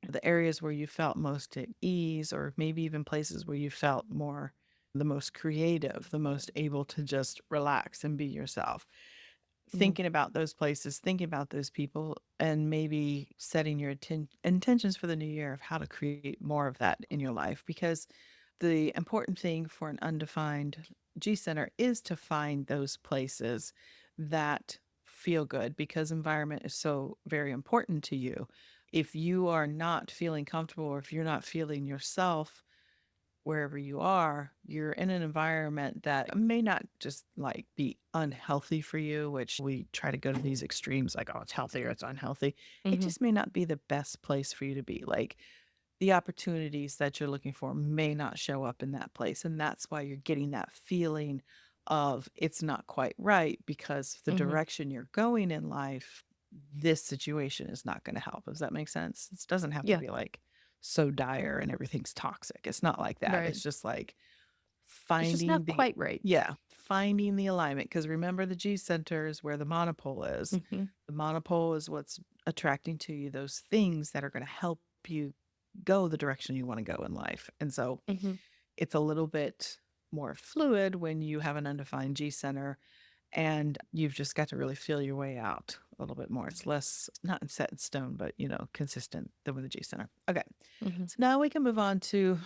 the areas where you felt most at ease, or maybe even places where you felt more the most creative, the most able to just relax and be yourself. Hmm. Thinking about those places, thinking about those people, and maybe setting your intentions for the new year of how to create more of that in your life. Because the important thing for an undefined G center is to find those places that feel good because environment is so very important to you. If you are not feeling comfortable or if you're not feeling yourself, wherever you are, you're in an environment that may not just like be unhealthy for you, which we try to go to these extremes like, oh, it's healthy or it's unhealthy. It Mhm. just may not be the best place for you to be. Like the opportunities that you're looking for may not show up in that place. And that's why you're getting that feeling of it's not quite right because the Mhm. direction you're going in life, this situation is not going to help. Does that make sense? It doesn't have to Yeah. be like so dire and everything's toxic. It's not like that. Right. It's just like It's just finding not the, quite right. yeah, finding the alignment. Because remember, the G center is where the monopole is. Mhm. The monopole is what's attracting to you those things that are going to help you go the direction you want to go in life. And so Mhm. it's a little bit more fluid when you have an undefined G center and you've just got to really feel your way out a little bit more. It's less, not set in stone, but consistent than with the G center. Okay. Mhm. So now we can move on to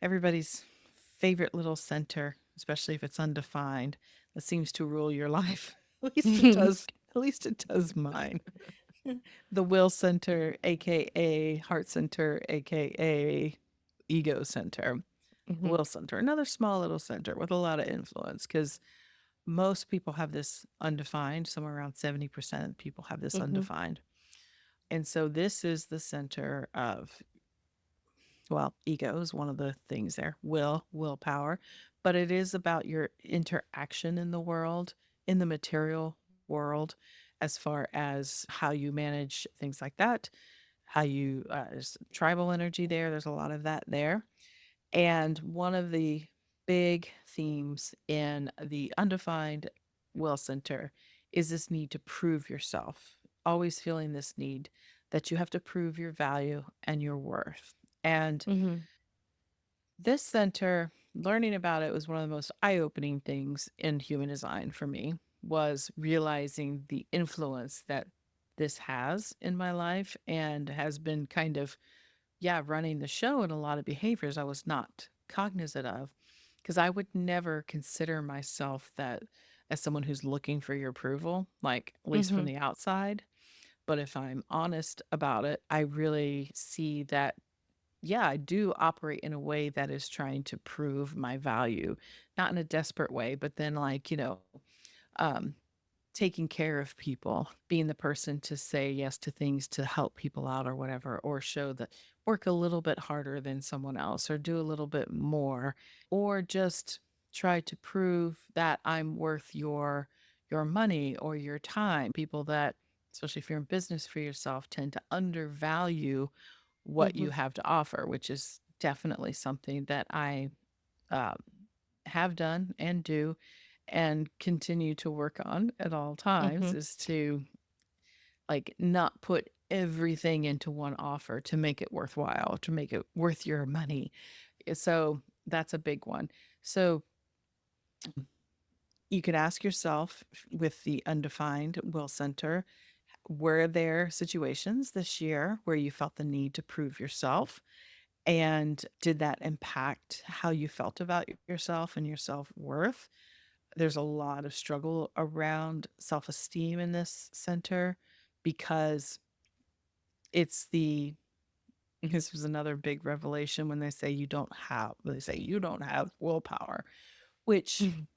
everybody's favorite little center, especially if it's undefined, that seems to rule your life. At least it does. At least it does mine. The will center, aka heart center, aka ego center. Mhm. Will center, another small little center with a lot of influence because most people have this undefined. Somewhere around 70% of people have this Mhm. undefined. And so this is the center of, well, ego is one of the things there, willpower, but it is about your interaction in the world, in the material world, as far as how you manage things like that, how you, there's tribal energy there, there's a lot of that there. And one of the big themes in the undefined will center is this need to prove yourself, always feeling this need that you have to prove your value and your worth. And Mhm. this center, learning about it was one of the most eye-opening things in human design for me, was realizing the influence that this has in my life and has been kind of, yeah, running the show in a lot of behaviors I was not cognizant of because I would never consider myself that as someone who's looking for your approval, like at least from Mhm. the outside. But if I'm honest about it, I really see that, yeah, I do operate in a way that is trying to prove my value, not in a desperate way, but then like, um, taking care of people, being the person to say yes to things to help people out or whatever, or show that work a little bit harder than someone else or do a little bit more, or just try to prove that I'm worth your money or your time. People that, especially if you're in business for yourself, tend to undervalue what you Mhm. have to offer, which is definitely something that I um, have done and do and continue to work on at all times Mhm. is to like not put everything into one offer to make it worthwhile, to make it worth your money. So that's a big one. So you could ask yourself with the undefined will center, were there situations this year where you felt the need to prove yourself? And did that impact how you felt about yourself and your self worth? There's a lot of struggle around self esteem in this center because it's the, this was another big revelation when they say you don't have willpower, which Mhm.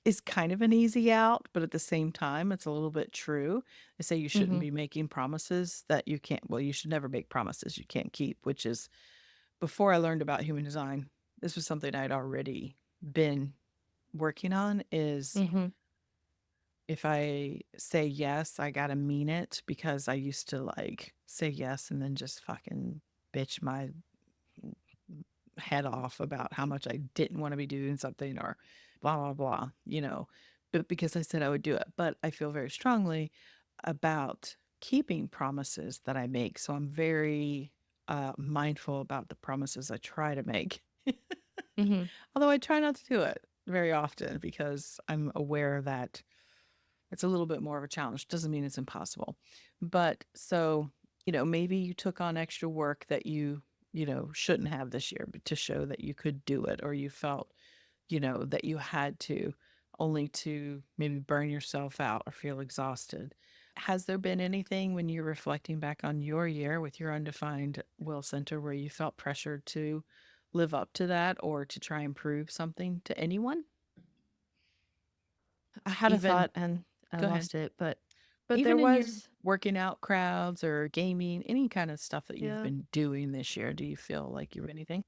is kind of an easy out, but at the same time, it's a little bit true. They say you shouldn't Mhm. be making promises that you can't, well, you should never make promises you can't keep, which is, before I learned about human design, this was something I'd already been working on is Mhm. if I say yes, I gotta mean it because I used to like say yes and then just fucking bitch my head off about how much I didn't want to be doing something or blah, blah, blah, but because I said I would do it. But I feel very strongly about keeping promises that I make. So I'm very mindful about the promises I try to make. Mhm. Although I try not to do it very often because I'm aware that it's a little bit more of a challenge. Doesn't mean it's impossible. But so, maybe you took on extra work that you shouldn't have this year, but to show that you could do it, or you felt, that you had to, only to maybe burn yourself out or feel exhausted. Has there been anything when you're reflecting back on your year with your undefined will center where you felt pressured to live up to that or to try and prove something to anyone? I had a Even thought and I Go ahead. lost it, but there Even in your was working out crowds or gaming, any kind of stuff that you've yeah. been doing this year, do you feel like you anything?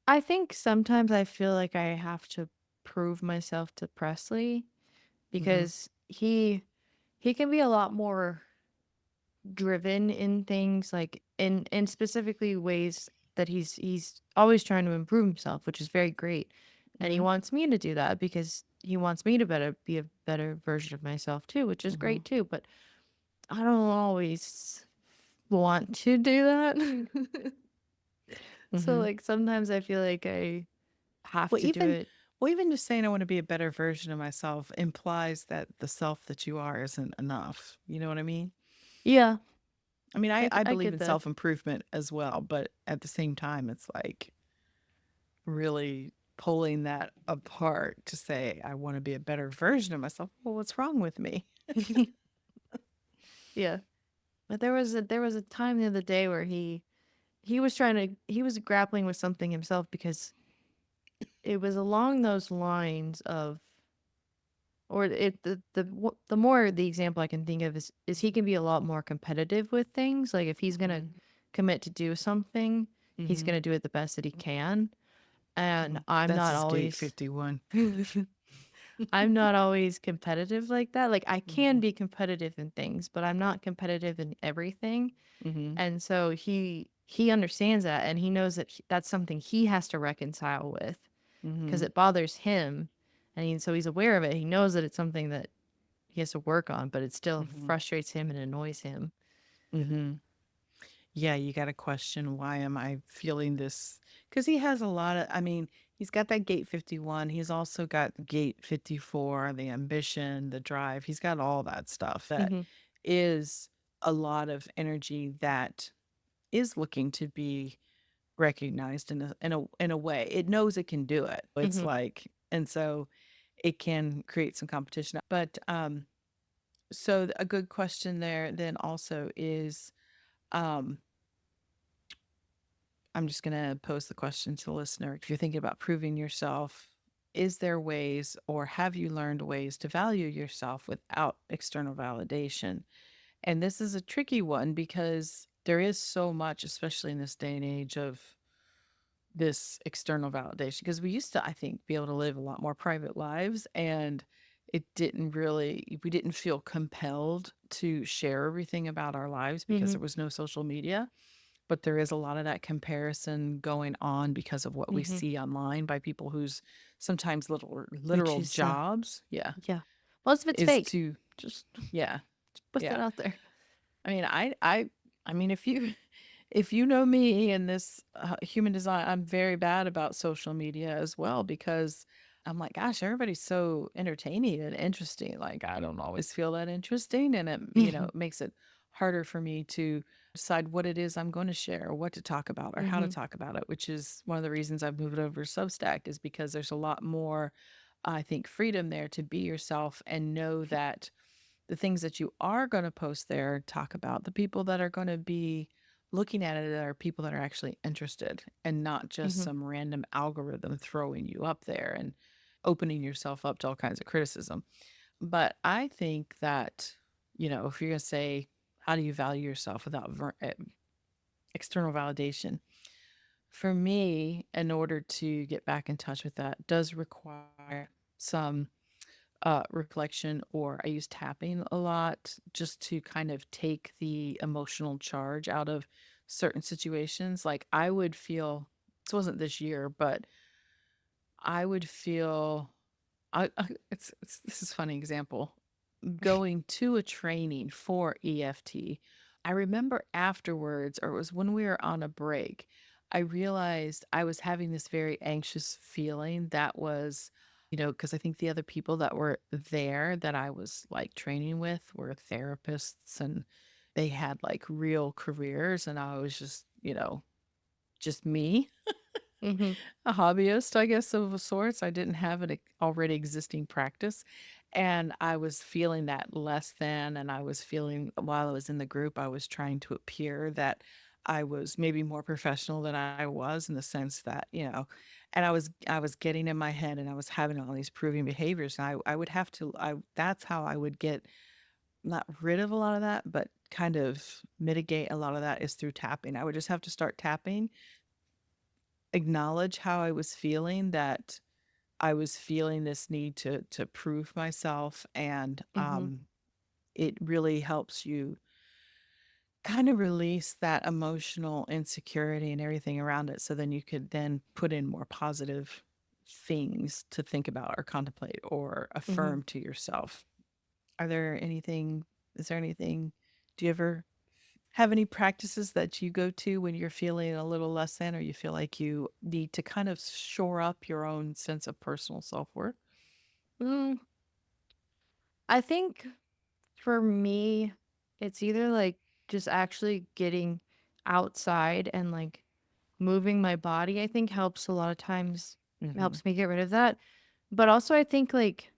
I think sometimes I feel like I have to prove myself to Presley Mhm. because he can be a lot more driven in things like in specifically ways that he's always trying to improve himself, which is very great. And he Mhm. wants me to do that because he wants me to better be a better version of myself too, which is Mhm. great too, but I don't always want to do that. So Mhm. like sometimes I feel like I have Well, to do even it. well, even just saying I want to be a better version of myself implies that the self that you are isn't enough. You know what I mean? Yeah, I mean, I I believe get in that. self improvement as well, but at the same time, it's like really pulling that apart to say, I want to be a better version of myself. Well, what's wrong with me? Yeah. But there was a time the other day where he was trying to he was grappling with something himself because it was along those lines of or it the more the example I can think of is he can be a lot more competitive with things. Like if he's gonna Mhm. commit to do something, he's Mhm. gonna do it the best that he can. And Mhm. That's his gate 51. I'm not always competitive like that. Like I can Mhm. be competitive in things, but I'm not competitive in everything. Mhm. And so he understands that and he knows that that's something he has to reconcile with because Mhm. it bothers him. And so he's aware of it. He knows that it's something that he has to work on, but it still Mhm. frustrates him and annoys him. Mhm. Yeah, you got to question why am I feeling this? Because he has a lot of, I mean, he's got that gate 51. He's also got gate 54, the ambition, the drive. He's got all that stuff that Hmm. is a lot of energy that is looking to be recognized in a way. It knows it can do it. It's Hmm. like, and so it can create some competition. But so a good question there then also is, um, I'm just going to pose the question to the listener. If you're thinking about proving yourself, is there ways or have you learned ways to value yourself without external validation? And this is a tricky one because there is so much, especially in this day and age, of this external validation. Because we used to, I think, be able to live a lot more private lives and we didn't feel compelled to share everything about our lives because Hmm. there was no social media, but there is a lot of that comparison going on because of what we Hmm. see online by people whose sometimes little Which literal is jobs, yeah, yeah. Most of it's is fake. to Just yeah, put that yeah. out there. I mean, I mean, if you if you know me in this human design, I'm very bad about social media as well because I'm like, gosh, everybody's so entertaining and interesting. Like, I don't always feel that interesting, and it makes it harder for me to decide what it is I'm going to share, or what to talk about, or how to Hmm. talk about it. Which is one of the reasons I've moved over to Substack is because there's a lot more, I think, freedom there to be yourself and know that the things that you are going to post there, talk about the people that are going to be looking at it are people that are actually interested and not just Hmm. some random algorithm throwing you up there and opening yourself up to all kinds of criticism. But I think that, if you're going to say, how do you value yourself without external validation? For me, in order to get back in touch with that, does require some reflection, or I use tapping a lot just to kind of take the emotional charge out of certain situations. Like I would feel, this wasn't this year, but I would feel, this is a funny example. Going to a training for EFT, I remember afterwards, or it was when we were on a break, I realized I was having this very anxious feeling that was, because I think the other people that were there that I was like training with were therapists and they had like real careers. And I was just me, Hmm. a hobbyist, I guess, of sorts. I didn't have an already existing practice. And I was feeling that less than, and I was feeling while I was in the group, I was trying to appear that I was maybe more professional than I was in the sense that, and I was getting in my head and I was having all these proving behaviors. And I would have to, that's how I would get not rid of a lot of that, but kind of mitigate a lot of that is through tapping. I would just have to start tapping, acknowledge how I was feeling, that I was feeling this need to prove myself, and Mhm. it really helps you kind of release that emotional insecurity and everything around it, so then you could then put in more positive things to think about or contemplate or Mhm. affirm to yourself. Are there anything? Is there anything? Do you ever have any practices that you go to when you're feeling a little less than, or you feel like you need to kind of shore up your own sense of personal self worth? Mm, I think for me, it's either like just actually getting outside and like moving my body, I think helps a lot of times, Hmm. helps me get rid of that. But also, I think like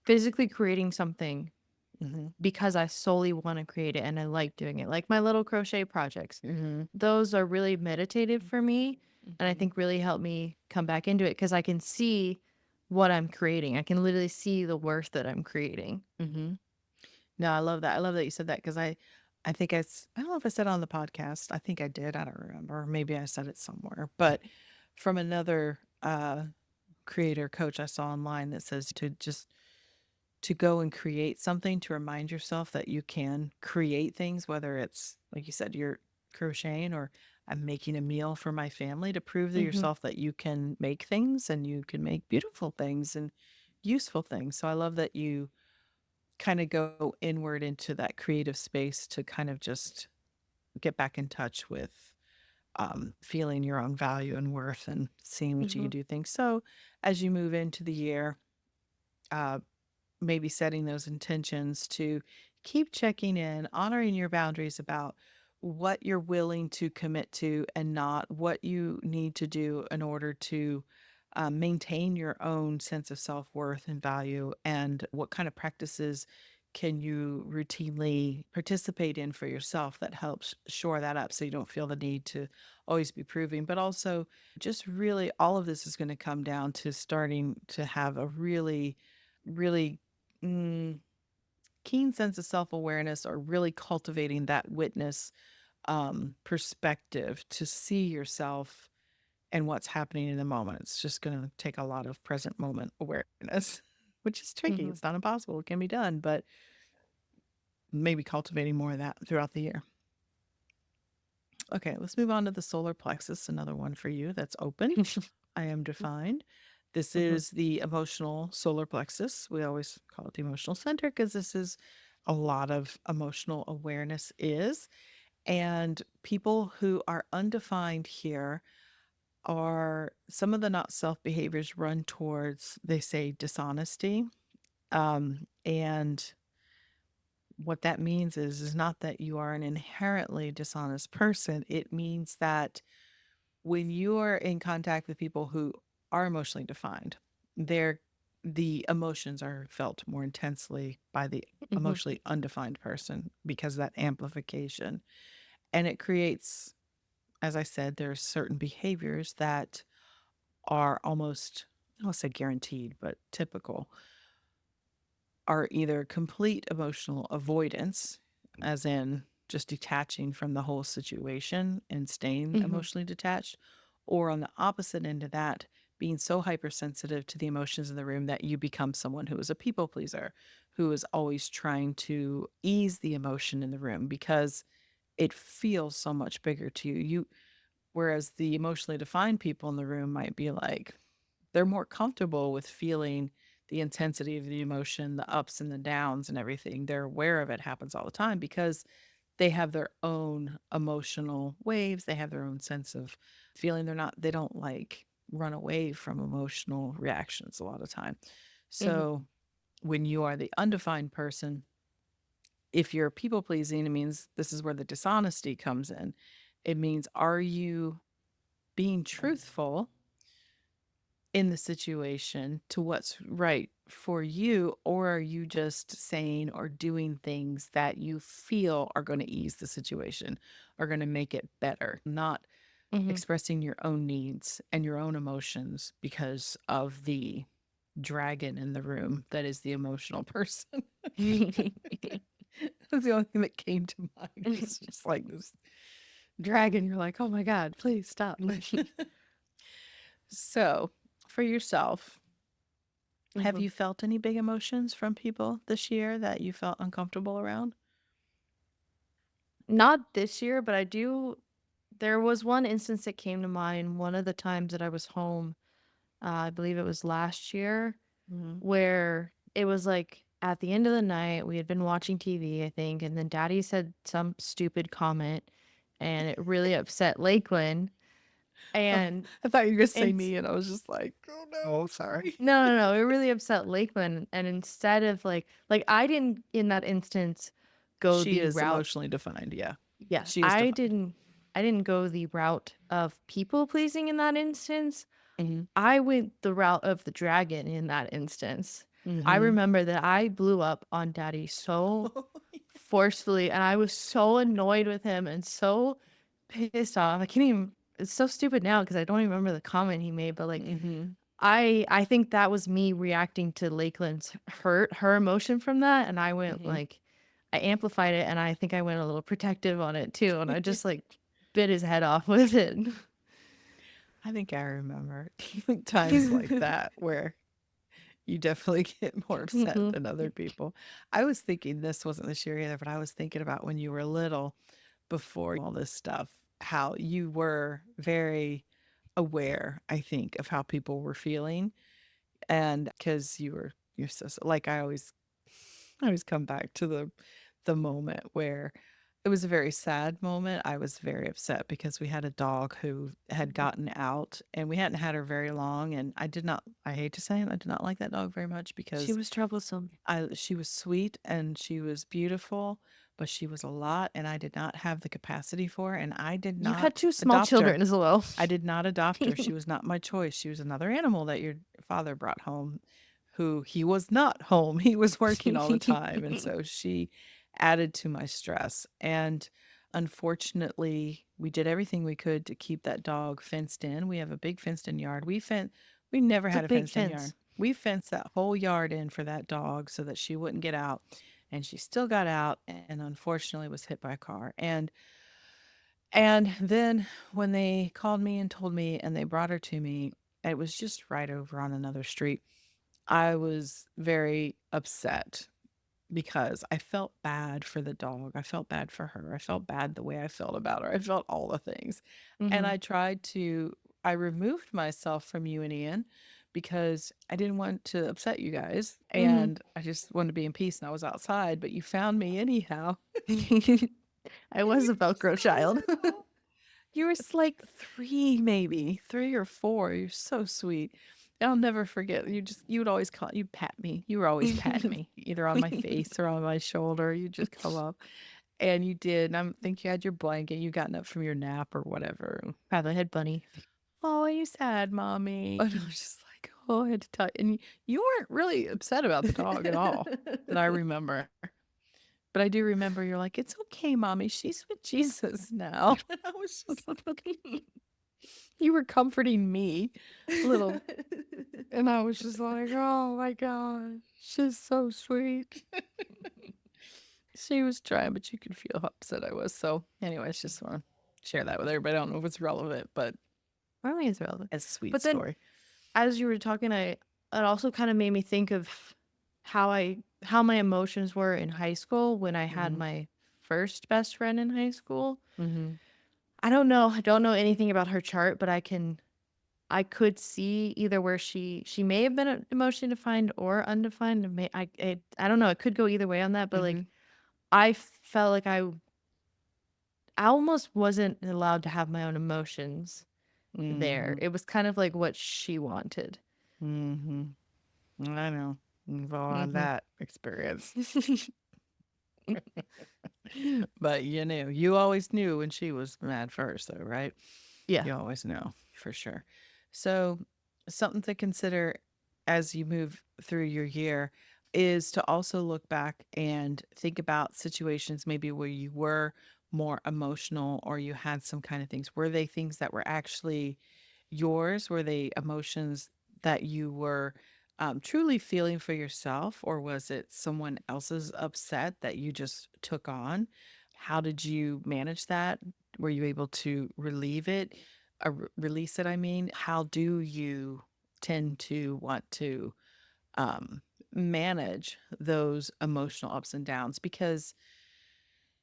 physically creating something Hmm. because I solely want to create it and I like doing it, like my little crochet projects. Hmm. Those are really meditative for me. And I Hmm. think really help me come back into it because I can see what I'm creating. I can literally see the work that I'm creating. Hmm. No, I love that. I love that you said that because I think I don't know if I said it on the podcast. I think I did. I don't remember. Maybe I said it somewhere. But from another creator coach I saw online that says to just to go and create something to remind yourself that you can create things, whether it's like you said, you're crocheting or I'm making a meal for my family, to prove to Hmm. yourself that you can make things and you can make beautiful things and useful things. So I love that you kind of go inward into that creative space to kind of just get back in touch with feeling your own value and worth and seeing what you Hmm. can do things. So as you move into the year, uh, maybe setting those intentions to keep checking in, honoring your boundaries about what you're willing to commit to and not, what you need to do in order to maintain your own sense of self worth and value, and what kind of practices can you routinely participate in for yourself that helps shore that up so you don't feel the need to always be proving. But also, just really, all of this is going to come down to starting to have a really, really mm, keen sense of self awareness, or really cultivating that witness perspective to see yourself and what's happening in the moment. It's just going to take a lot of present moment awareness, which is tricky. Hmm. It's not impossible. It can be done, but maybe cultivating more of that throughout the year. Okay, let's move on to the solar plexus, another one for you that's open. I am defined. This Hmm. is the emotional solar plexus. We always call it the emotional center because this is a lot of emotional awareness is. And people who are undefined here are some of the not self behaviors run towards, they say, dishonesty. And what that means is not that you are an inherently dishonest person. It means that when you are in contact with people who are emotionally defined, they're the emotions are felt more intensely by the Hmm. emotionally undefined person because of that amplification. And it creates, as I said, there are certain behaviors that are almost, I don't say guaranteed, but typical, are either complete emotional avoidance, as in just detaching from the whole situation and staying Hmm. emotionally detached, or on the opposite end of that, being so hypersensitive to the emotions in the room that you become someone who is a people pleaser, who is always trying to ease the emotion in the room because it feels so much bigger to you. Whereas the emotionally defined people in the room might be like, they're more comfortable with feeling the intensity of the emotion, the ups and the downs and everything. They're aware of it happens all the time because they have their own emotional waves. They have their own sense of feeling. They don't like run away from emotional reactions a lot of time. Hmm. So when you are the undefined person, if you're people pleasing, it means this is where the dishonesty comes in. It means, are you being truthful in the situation to what's right for you, or are you just saying or doing things that you feel are going to ease the situation, are going to make it better, not Mhm. expressing your own needs and your own emotions because of the dragon in the room that is the emotional person? That's the only thing that came to mind. It's just like this dragon. You're like, oh my God, please stop. So, for yourself, have Mhm. you felt any big emotions from people this year that you felt uncomfortable around? Not this year, but I do. There was one instance that came to mind. One of the times that I was home, I believe it was last year, Mhm. where it was like at the end of the night, we had been watching TV, I think, and then Daddy said some stupid comment, and it really upset Lakeland. Oh, And I thought you were going to say and me, and I was just like, oh no, sorry. no, no, no, it really upset Lakeland. And instead of I didn't in that instance go She the is route. emotionally defined. Yeah, Yeah, she is defined. I didn't go the route of people pleasing in that instance. Hmm. I went the route of the dragon in that instance. I Hmm. remember that I blew up on Daddy so forcefully, and I was so annoyed with him and so pissed off. I can't even. It's so stupid now because I don't even remember the comment he made, but Hmm. I think that was me reacting to Lakeland's hurt, her emotion from that, and I went Hmm. I amplified it, and I think I went a little protective on it too, and I just bit his head off with it. I think I remember times like that where you definitely get more upset Mhm. than other people. I was thinking this wasn't this year either, but I was thinking about when you were little before all this stuff, how you were very aware, I think, of how people were feeling. And because you're so, like I always come back to the moment where it was a very sad moment. I was very upset because we had a dog who had gotten out and we hadn't had her very long. And I hate to say it, I did not like that dog very much She because was troublesome. she was sweet and she was beautiful, but she was a lot and I did not have the capacity for her and I did You had not 2 small adopt her. children as well. I did not adopt her. She was not my choice. She was another animal that your father brought home, who he was not home. He was working all the time. And so she added to my stress. And unfortunately, we did everything we could to keep that dog fenced in. We have a big fenced in yard. We never It's a had a big fenced in yard. fence. We fenced that whole yard in for that dog so that she wouldn't get out. And she still got out and unfortunately was hit by a car. And then when they called me and told me and they brought her to me, it was just right over on another street. I was very upset because I felt bad for the dog. I felt bad for her. I felt bad the way I felt about her. I felt all the things. And Mhm. I removed myself from you and Ian because I didn't want to upset you guys. Mhm. And I just wanted to be in peace. And I was outside, but you found me anyhow. I And was you a were Velcro so child. little. You were like three, maybe three or four. You're so sweet. I'll never forget. You would always you'd pat me. You were always patting me, either on my face or on my shoulder. You just come up, and you did. And I think you had your blanket. You gotten up from your nap or whatever. Probably had bunny. Oh, are you sad, mommy? And I was just like, oh, I had to tell you. And you weren't really upset about the dog at all, that I remember. But I do remember you're like, it's okay, mommy. She's with Jesus now. And I was just you were comforting me, little, and I was just like, oh my God, she's so sweet. She was trying, but you could feel how upset I was. So, anyways, just want to share that with everybody. I don't know if it's relevant, but Probably is relevant. it's a sweet But then story. as you were talking, it also kind of made me think of how my emotions were in high school when I had Mm-hmm. my first best friend in high school. Mm-hmm. I don't know anything about her chart, but I could see either where she may have been emotionally defined or undefined. I don't know. It could go either way on that, but Mm-hmm. I felt like I almost wasn't allowed to have my own emotions there. Mm-hmm. It was kind of like what she wanted. Mm-hmm. I know. We've all had Hmm. that experience. But you always knew when she was mad first, though, right? Yeah. You always know for sure. So, something to consider as you move through your year is to also look back and think about situations maybe where you were more emotional or you had some kind of things. Were they things that were actually yours? Were they emotions that you were truly feeling for yourself, or was it someone else's upset that you just took on? How did you manage that? Were you able to relieve it, release it? I mean, how do you tend to want to um, manage those emotional ups and downs? Because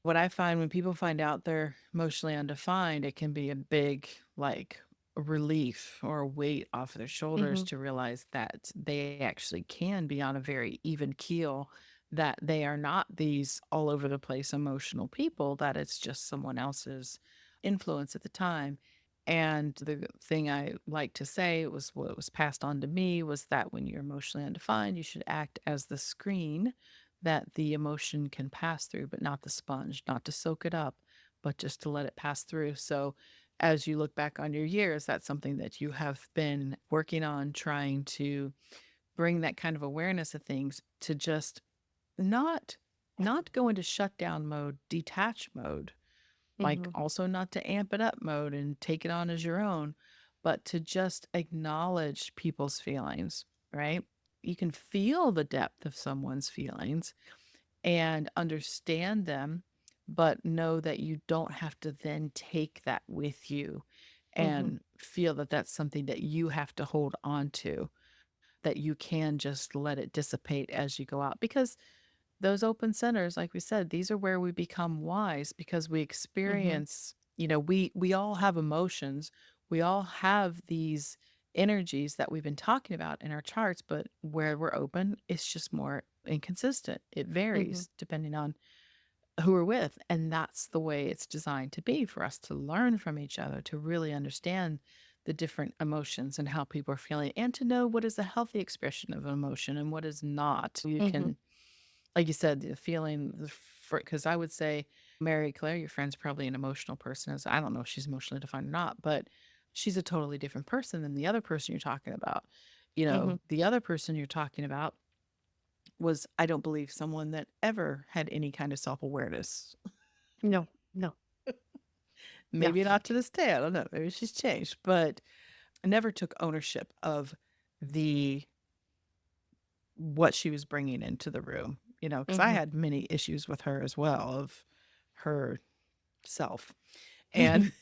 what I find when people find out they're emotionally undefined, it can be a big, like, relief or a weight off their shoulders Mhm. to realize that they actually can be on a very even keel, that they are not these all over the place emotional people, that it's just someone else's influence at the time. And the thing I like to say was what was passed on to me was that when you're emotionally undefined, you should act as the screen that the emotion can pass through, but not the sponge, not to soak it up, but just to let it pass through. So, as you look back on your years, that's something that you have been working on, trying to bring that kind of awareness of things to just not go into shutdown mode, detach mode, like Mhm. also not to amp it up mode and take it on as your own, but to just acknowledge people's feelings, right? You can feel the depth of someone's feelings and understand them, but know that you don't have to then take that with you Mhm. and feel that that's something that you have to hold on to, that you can just let it dissipate as you go out. Because those open centers, like we said, these are where we become wise because we Mhm. experience, we all have emotions. We all have these energies that we've been talking about in our charts, but where we're open, it's just more inconsistent. It Mhm. varies depending on who we're with. And that's the way it's designed to be, for us to learn from each other, to really understand the different emotions and how people are feeling, and to know what is a healthy expression of an emotion and what is not. You Mhm. can, like you said, the feeling, because I would say, Mary Claire, your friend's probably an emotional person. As I don't know if she's emotionally defined or not, but she's a totally different person than the other person you're talking about. Mhm. The other person you're talking about was, I don't believe, someone that ever had any kind of self awareness. No. No. Yeah. Maybe not to this day. I don't know. Maybe she's changed, but never took ownership of the what she was bringing into the room. Because I Mhm. had many issues with her as well, of her self. And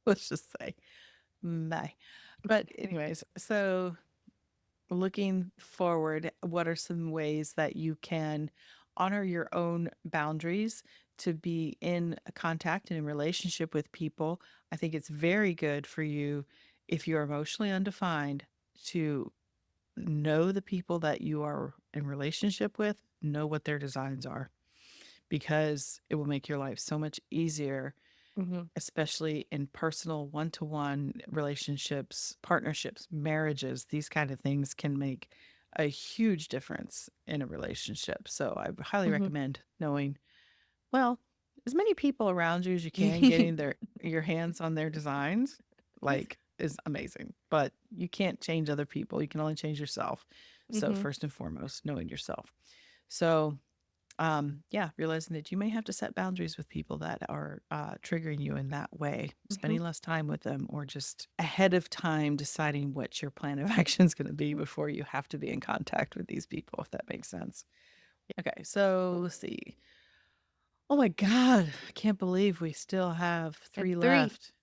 let's just say, bye. But, anyways, so looking forward, what are some ways that you can honor your own boundaries to be in contact and in relationship with people? I think it's very good for you, if you're emotionally undefined, to know the people that you are in relationship with, know what their designs are, because it will make your life so much easier, Mhm. especially in personal one-to-one relationships, partnerships, marriages. These kind of things can make a huge difference in a relationship. So I highly Mhm. recommend knowing, well, as many people around you as you can, getting your hands on their designs, like, is amazing. But you can't change other people. You can only change yourself. So Mhm. first and foremost, knowing yourself. So yeah, realizing that you may have to set boundaries with people that are triggering you in that way, Mhm. spending less time with them, or just ahead of time deciding what your plan of action is going to be before you have to be in contact with these people, if that makes sense. Okay, so let's see. Oh my God, I can't believe we still have At three 3. left.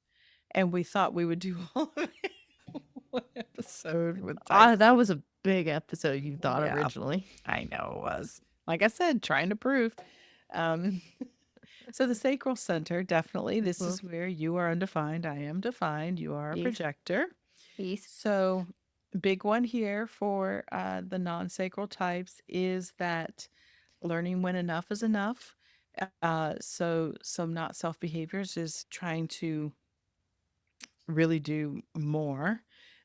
And we thought we would do all of it in one episode with Ah, types. that was a big episode you thought Yeah, originally. I know it was. Like I said, trying to prove. Um, so the sacral center, definitely, this Mhm. is where you are undefined. I am defined. You are a Yes. projector. Yes. So, big one here for the non sacral types is that learning when enough is enough. So, some not self behaviors is trying to really do more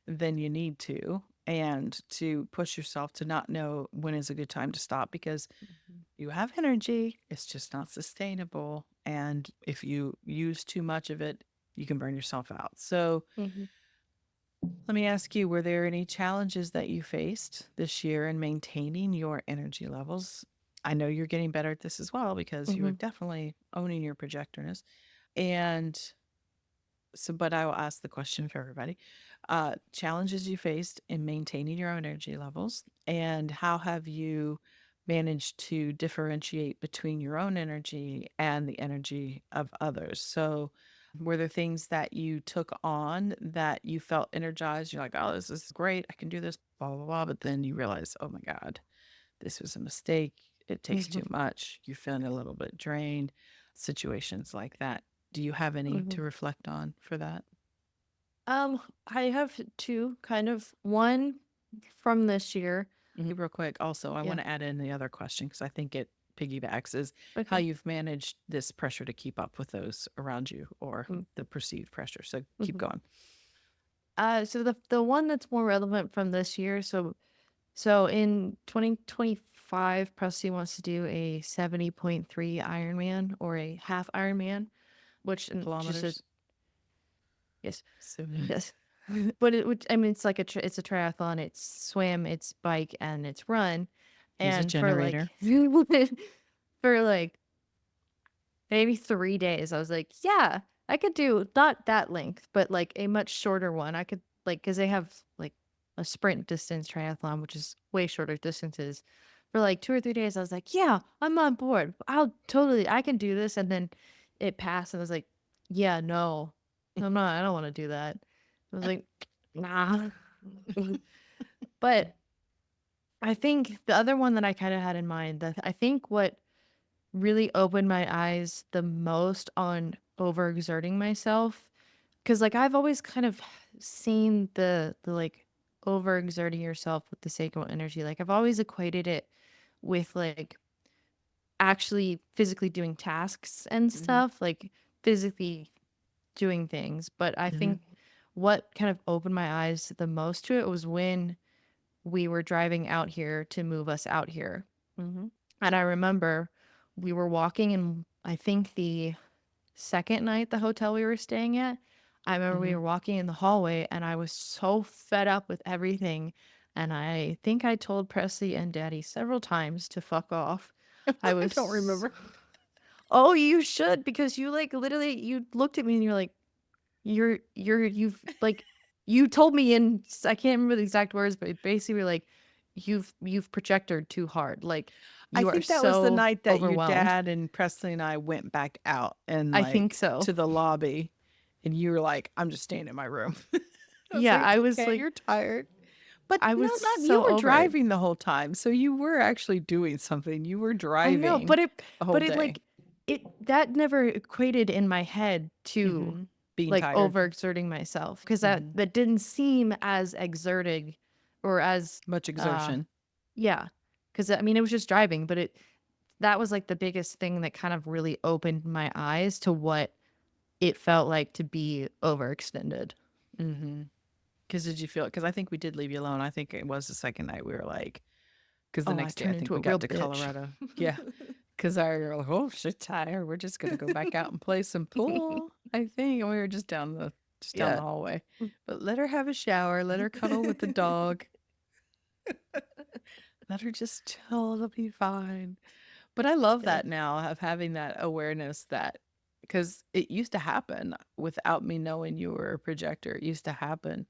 than you need to, and to push yourself to not know when is a good time to stop, because Mhm. you have energy, it's just not sustainable. And if you use too much of it, you can burn yourself out. So, Mhm. Let me ask you, were there any challenges that you faced this year in maintaining your energy levels? I know you're getting better at this as well because you are Mm-hmm. definitely owning your projectorness. And so, but I will ask the question for everybody. Challenges you faced in maintaining your own energy levels, and how have you managed to differentiate between your own energy and the energy of others? So, were there things that you took on that you felt energized? You're like, oh, this is great. I can do this, blah, blah, blah. But then you realize, oh my God, this was a mistake. It takes too much. You're feeling a little bit drained. Situations like that. Do you have any Mm-hmm. to reflect on for that? I have two kind of one from this year. Real quick, also, I want Yeah. to add in the other question because I think it piggybacks is how Okay. you've managed this pressure to keep up with those around you or the perceived pressure. So keep Mm-hmm. going. So the one that's more relevant from this year. So in 2025, Presley wants to do a 70.3 Ironman or a half Ironman, which just a Kilometers. yes, So yes. But it would, I mean, it's like it's a triathlon. It's swim, it's bike, and it's run. use a And for like generator. for like maybe 3 days, I was like, yeah, I could do not that length, but like a much shorter one. I could like because they have like a sprint distance triathlon, which is way shorter distances. For like 2 or 3 days, I was like, yeah, I'm on board. I can do this. And then it passed, and I was like, yeah, no, I'm not. I don't want to do that. I was like, nah. But I think the other one that I kind of had in mind, that I think what really opened my eyes the most on overexerting myself, because like I've always kind of seen the like overexerting yourself with the sacral energy. Like I've always equated it with like actually physically doing tasks and Hmm. stuff, like physically doing things. But I Hmm. think what kind of opened my eyes the most to it was when we were driving out here to move us out here. Hmm. And I remember we were walking, and I think the second night, the hotel we were staying at, I remember we Hmm. were walking in the hallway, and I was so fed up with everything. And I think I told Presley and Daddy several times to fuck off. I I don't was, remember. oh, you should, because you like literally, you looked at me and you're like, you've like, you told me in, I can't remember the exact words, but basically you're like, you've projected too hard. Like, I you are think that was the so night that your overwhelmed. dad and Presley and I went back out and I think like so. to the lobby, and you were like, "I'm just staying in my room." I was Yeah, like, "It's okay, you're tired." But I no, was not you so were over it. driving the whole time, so you were actually doing something. You were I know, driving the whole but it day. like it that never equated in my head to Hmm. Being like tired. overexerting myself, because Hmm. that didn't seem as exerting or as Much uh exertion. yeah, because I mean it was just driving, but it that was like the biggest thing that kind of really opened my eyes to what it felt like to be overextended. Hmm. Because did you feel? Because I think we did leave you alone. I think it was the second night we were like, because the Oh, I next day I turned think into a we real got to bitch. Colorado. Yeah. Because I were like, oh, she's tired. We're just gonna go back out and play some pool. I think, and we were just down the Yeah. hallway. But let her have a shower. Let her cuddle with the dog. Let her just chill. It'll be fine. But I love Yeah. that now of having that awareness that because it used to happen without me knowing you were a projector. It used to happen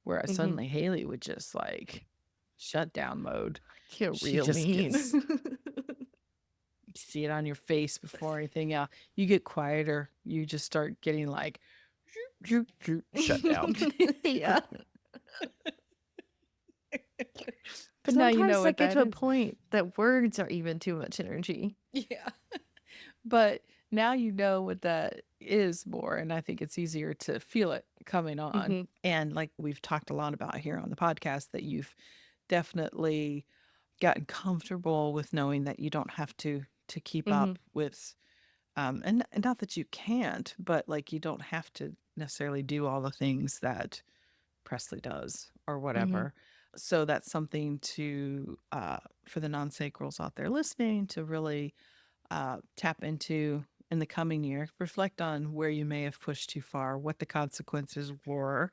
where Hmm. suddenly Haley would just like shut down mode. You're She real just mean. gets see it on your face before anything else. You get quieter. You just start getting like shut down. Yeah. But now you know Sometimes what that get that to a is. point. That words are even too much energy. Yeah. But now you know what that is more. And I think it's easier to feel it coming on. Hmm. And like we've talked a lot about here on the podcast, that you've definitely gotten comfortable with knowing that you don't have to keep Hmm. up with and not that you can't, but like you don't have to necessarily do all the things that Presley does or Hmm. whatever. So that's something to for the non-sacrals out there listening to really tap into in the coming year. Reflect on where you may have pushed too far, what the consequences were,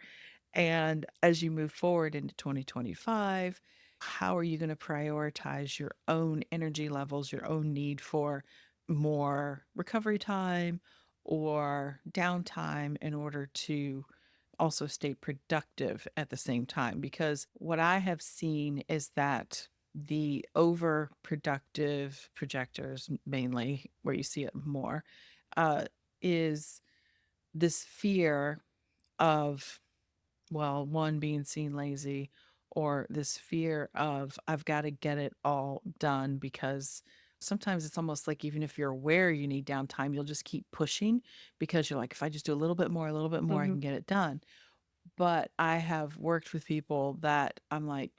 And as you move forward into 2025, how are you going to prioritize your own energy levels, your own need for more recovery time or downtime in order to also stay productive at the same time? Because what I have seen is that the overproductive projectors, mainly where you see it more, uh, is this fear of, well, one, being seen lazy, or this fear of, I've got to get it all done, because sometimes it's almost like even if you're aware you need downtime, you'll just keep pushing because you're like, if I just do a little bit more, I Mhm. can get it done. But I have worked with people that I'm like,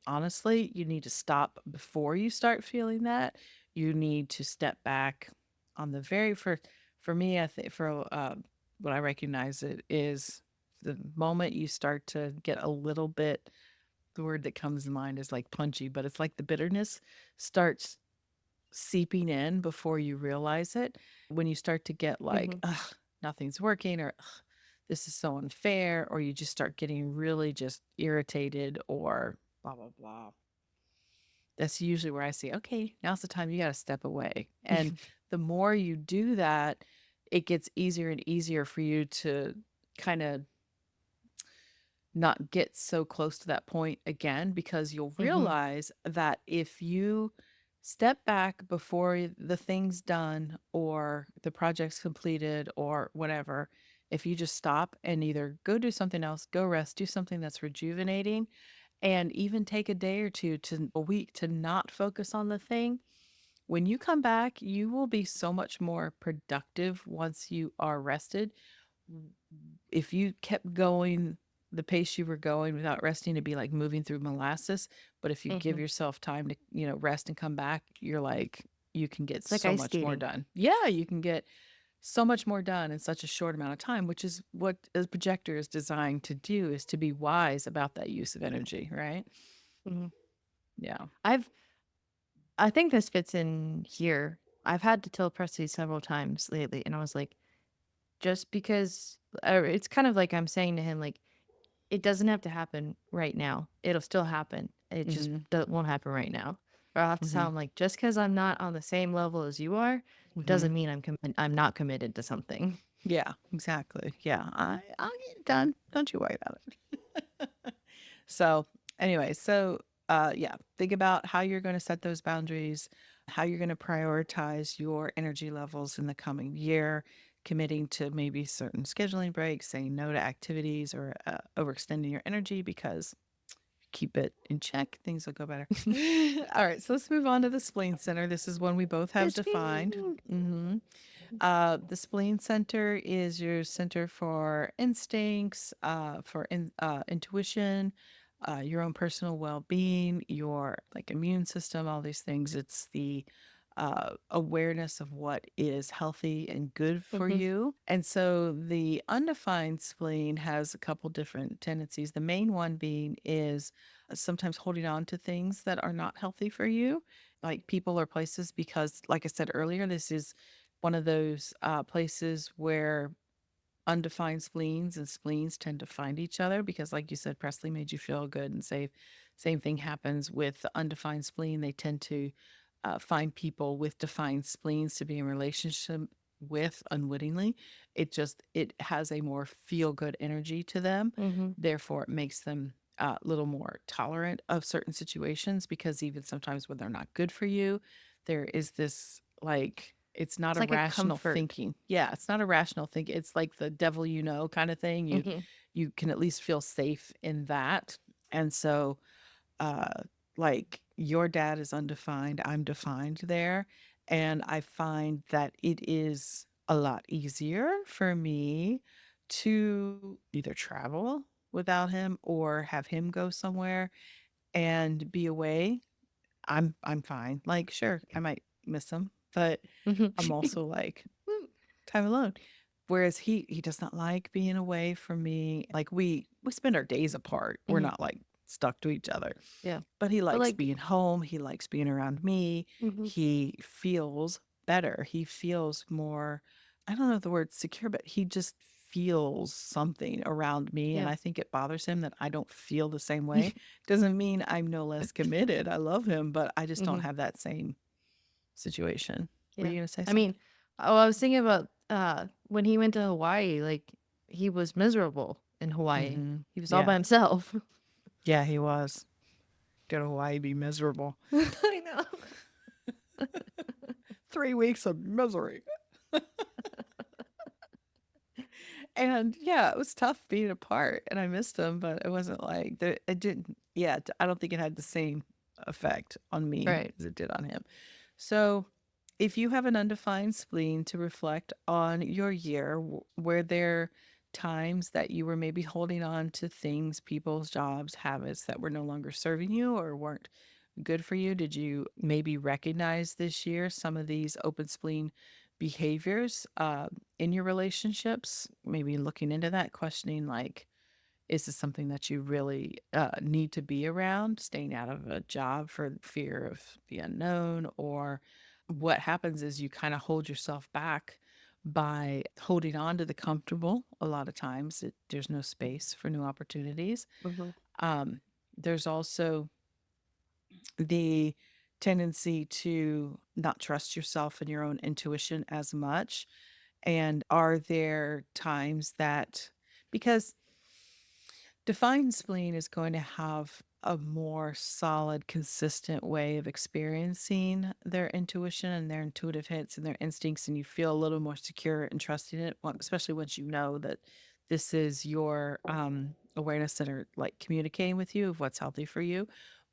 honestly, you need to stop before you start feeling that. You need to step back on the very first. For me, I think for what I recognize it is the moment you start to get a little bit. The word that comes to mind is like punchy, but it's like the bitterness starts seeping in before you realize it. When you start to get like, Mhm. ugh, nothing's working, or ugh, this is so unfair, or you just start getting really just irritated or blah, blah, blah. That's usually where I say, okay, now's the time you got to step away. And the more you do that, it gets easier and easier for you to kind of not get so close to that point again, because you'll Mhm. realize that if you step back before the thing's done or the project's completed or whatever, if you just stop and either go do something else, go rest, do something that's rejuvenating, and even take a day or two to a week to not focus on the thing, when you come back, you will be so much more productive once you are rested. If you kept going the pace you were going without resting, it'd be like moving through molasses. But if you give Mhm. yourself time to, rest and come back, you're like, you can get It's like so ice much more skating. done. Yeah, you can get so much more done in such a short amount of time, which is what a projector is designed to do, is to be wise about that use of energy, right? Mhm. Yeah. I've I think this fits in here. I've had to tell Presley several times lately, and I was like, just because it's kind of like I'm saying to him, like, it doesn't have to happen right now. It'll still happen. It just Hmm. won't happen right now. Or I'll have to tell Hmm. him, like, just because I'm not on the same level as you are, Hmm. doesn't mean I'm not committed to something. Yeah, exactly. Yeah. I'll get it done. Don't you worry about it. So, anyway, yeah, think about how you're going to set those boundaries, how you're going to prioritize your energy levels in the coming year, committing to maybe certain scheduling breaks, saying no to activities, or overextending your energy, because keep it in check, things will go better. All right, so let's move on to the spleen center. This is one we both have This defined. being. Hmm. The spleen center is your center for instincts, intuition, your own personal well-being, your like immune system, all these things. It's the awareness of what is healthy and good for Mhm. you. And so the undefined spleen has a couple different tendencies. The main one being is sometimes holding on to things that are not healthy for you, like people or places, because, like I said earlier, this is one of those places where undefined spleens and spleens tend to find each other, because, like you said, Presley made you feel good and safe. Same thing happens with the undefined spleen. They tend to find people with defined spleens to be in relationship with unwittingly. It has a more feel good energy to them. Mhm. Therefore, it makes them a little more tolerant of certain situations, because even sometimes when they're not good for you, there is this like, it's not It's a like a rational comfort. thinking. Yeah, it's not a rational thinking. It's like the devil kind of thing. Mhm. You can at least feel safe in that. And so uh like your dad is undefined, I'm defined there, and I find that it is a lot easier for me to either travel without him or have him go somewhere and be away. I'm fine. Like, sure, I might miss him, but Mhm. I'm also like, time alone. Whereas he does not like being away from me. Like, we spend our days apart. We're Mhm. not like stuck to each other. Yeah. But he But likes like. being home. He likes being around me. Mhm. He feels better. He feels more, I don't know the word secure, but he just feels something around me, and Yeah. I think it bothers him that I don't feel the same way. Doesn't mean I'm no less committed. I love him, but I just don't Hmm. have that same situation. Were Yeah. you gonna say I mean, something? oh, I was thinking about when he went to Hawaii, like he was miserable in Hawaii. Mm-hmm. He was all by Yeah. himself. Yeah, he was. Go to Hawaii, be miserable. I know. 3 weeks of misery. And yeah, it was tough being apart, and I missed him, but it wasn't like it didn't. Yeah, I don't think it had the same effect on me Right. as it did on him. So, if you have an undefined spleen to reflect on your year, were there times that you were maybe holding on to things, people's jobs, habits that were no longer serving you or weren't good for you? Did you maybe recognize this year some of these open spleen behaviors in your relationships? Maybe looking into that, questioning like, is this something that you really need to be around, staying out of a job for fear of the unknown? Or what happens is you kind of hold yourself back by holding on to the comfortable. A lot of times there's no space for new opportunities. Hmm. Um, there's also the tendency to not trust yourself and your own intuition as much. And are there times that, because defined spleen is going to have a more solid, consistent way of experiencing their intuition and their intuitive hits and their instincts, and you feel a little more secure and trusting it, especially once you know that this is your awareness center, like communicating with you of what's healthy for you.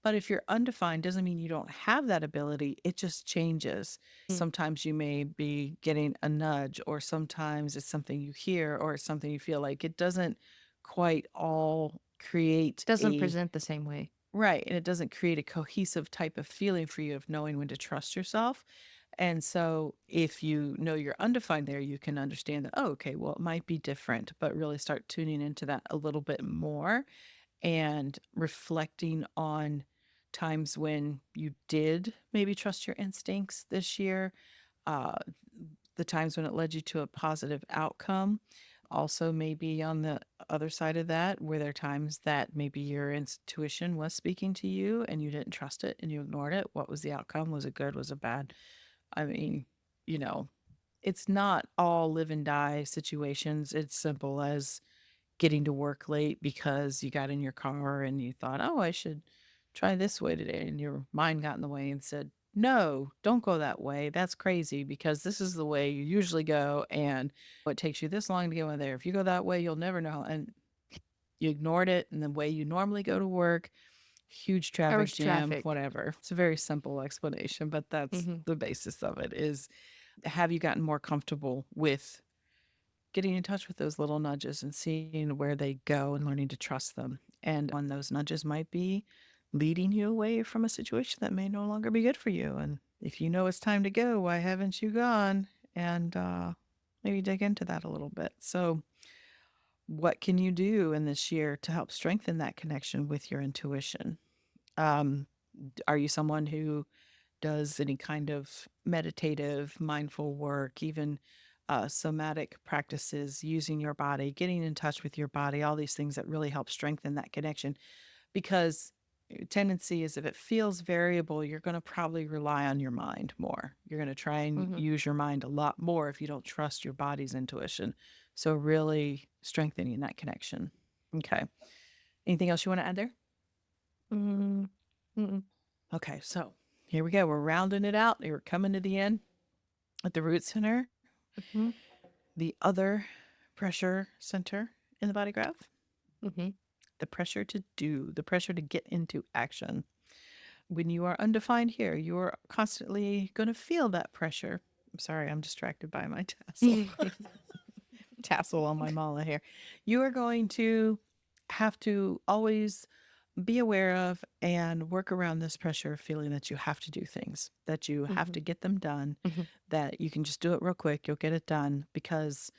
But if you're undefined, doesn't mean you don't have that ability. It just changes. Sometimes you may be getting a nudge, or sometimes it's something you hear, or it's something you feel like it doesn't quite all create Doesn't a present the same way. right. And it doesn't create a cohesive type of feeling for you of knowing when to trust yourself. And so if you know you're undefined there, you can understand that, oh, okay, well, it might be different, but really start tuning into that a little bit more and reflecting on times when you did maybe trust your instincts this year, uh, the times when it led you to a positive outcome. Also, maybe on the other side of that, were there times that maybe your intuition was speaking to you and you didn't trust it and you ignored it? What was the outcome? Was it good? Was it bad? I mean, you know, it's not all live and die situations. It's simple as getting to work late because you got in your car and you thought, oh, I should try this way today. And your mind got in the way and said, no, don't go that way. That's crazy because this is the way you usually go. And it takes you this long to get there. If you go that way, you'll never know. And you ignored it. And the way you normally go to work, huge Or traffic was jam, traffic. whatever. It's a very simple explanation, but that's Hmm. the basis of it is, have you gotten more comfortable with getting in touch with those little nudges and seeing where they go and learning to trust them? And when those nudges might be leading you away from a situation that may no longer be good for you. And if you know it's time to go, why haven't you gone? And maybe dig into that a little bit. So, what can you do in this year to help strengthen that connection with your intuition? Um, are you someone who does any kind of meditative, mindful work, even somatic practices, using your body, getting in touch with your body, all these things that really help strengthen that connection? Because tendency is if it feels variable, you're going to probably rely on your mind more. You're going to try and Hmm. use your mind a lot more if you don't trust your body's intuition. So, really strengthening that connection. Okay. Anything else you want to add there? Mm-hmm. Okay. So, here we go. We're rounding it out. We're coming to the end at the root center, Hmm. the other pressure center in the body graph, Hmm. the pressure to do, the pressure to get into action. When you are undefined here, you are constantly going to feel that pressure. I'm sorry, I'm distracted by my tassel on my mala here. You are going to have to always be aware of and work around this pressure of feeling that you have to do things, that you have Hmm. to get them done, Hmm. that you can just do it real quick, you'll get it done. Because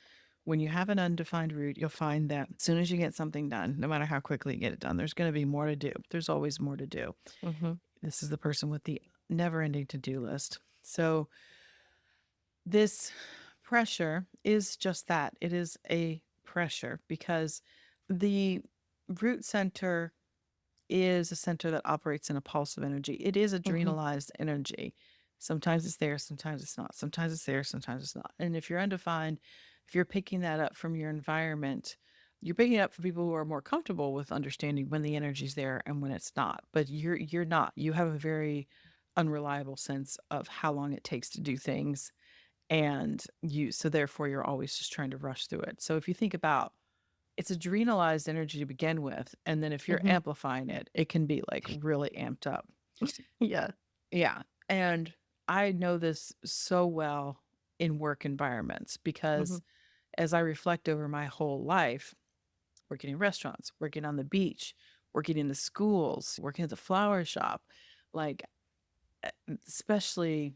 when you have an undefined root, you'll find that as soon as you get something done, no matter how quickly you get it done, there's going to be more to do. There's always more to do. Hmm. This is the person with the never ending to do list. So, this pressure is just that, it is a pressure because the root center is a center that operates in a pulse of energy. It is Mhm. adrenalized energy. Sometimes it's there, sometimes it's not. Sometimes it's there, sometimes it's not. And if you're undefined, if you're picking that up from your environment, you're picking it up for people who are more comfortable with understanding when the energy's there and when it's not. But you're not. You have a very unreliable sense of how long it takes to do things, and you so therefore you're always just trying to rush through it. So if you think about, it's adrenalized energy to begin with, and then if you're Mhm. amplifying it, it can be like really amped up. Yeah. Yeah. And I know this so well in work environments Mhm. because as I reflect over my whole life, working in restaurants, working on the beach, working in the schools, working at the flower shop, like especially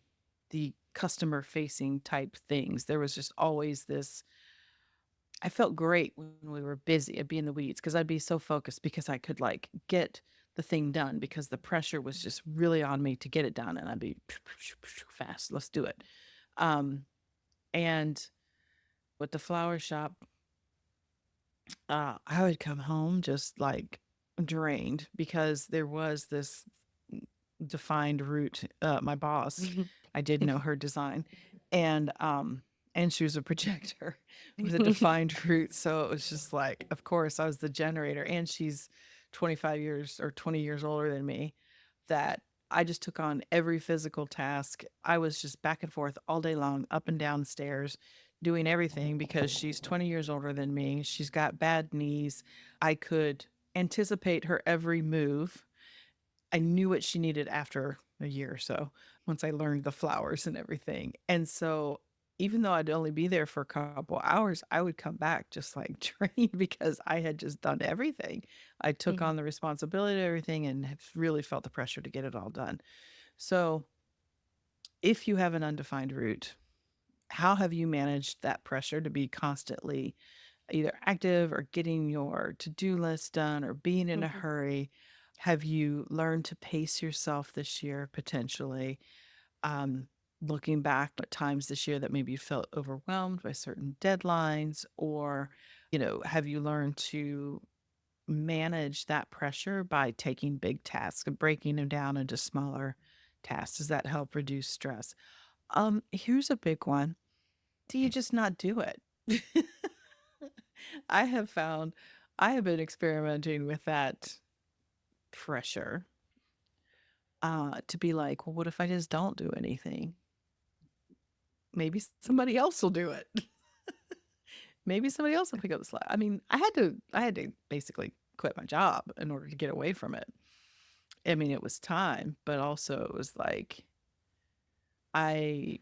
the customer facing type things, there was just always this. I felt great when we were busy. I'd be in the weeds because I'd be so focused because I could like get the thing done because the pressure was just really on me to get it done, and I'd be fast. Let's do it. Um, and with the flower shop, I would come home just like drained because there was this defined route. My boss, I did know her design, and she was a projector with a defined route. So it was just like, of course, I was the generator, and she's 25 years or 20 years older than me. That I just took on every physical task. I was just back and forth all day long, up and down stairs, doing everything because she's 20 years older than me. She's got bad knees. I could anticipate her every move. I knew what she needed after a year or so once I learned the flowers and everything. And so even though I'd only be there for a couple hours, I would come back just like drained because I had just done everything. I took Mhm. on the responsibility of everything and have really felt the pressure to get it all done. So if you have an undefined route, how have you managed that pressure to be constantly either active or getting your to-do list done or being in a Mhm. hurry? Have you learned to pace yourself this year potentially? Um, Looking back at times this year that maybe you felt overwhelmed by certain deadlines, or, have you learned to manage that pressure by taking big tasks and breaking them down into smaller tasks? Does that help reduce stress? Here's a big one. Do you just not do it? I have found I have been experimenting with that pressure, to be like, well, what if I just don't do anything? Maybe somebody else will do it. Maybe somebody else will pick up the slack. I mean, I had to basically quit my job in order to get away from it. I mean, it was time, but also it was like I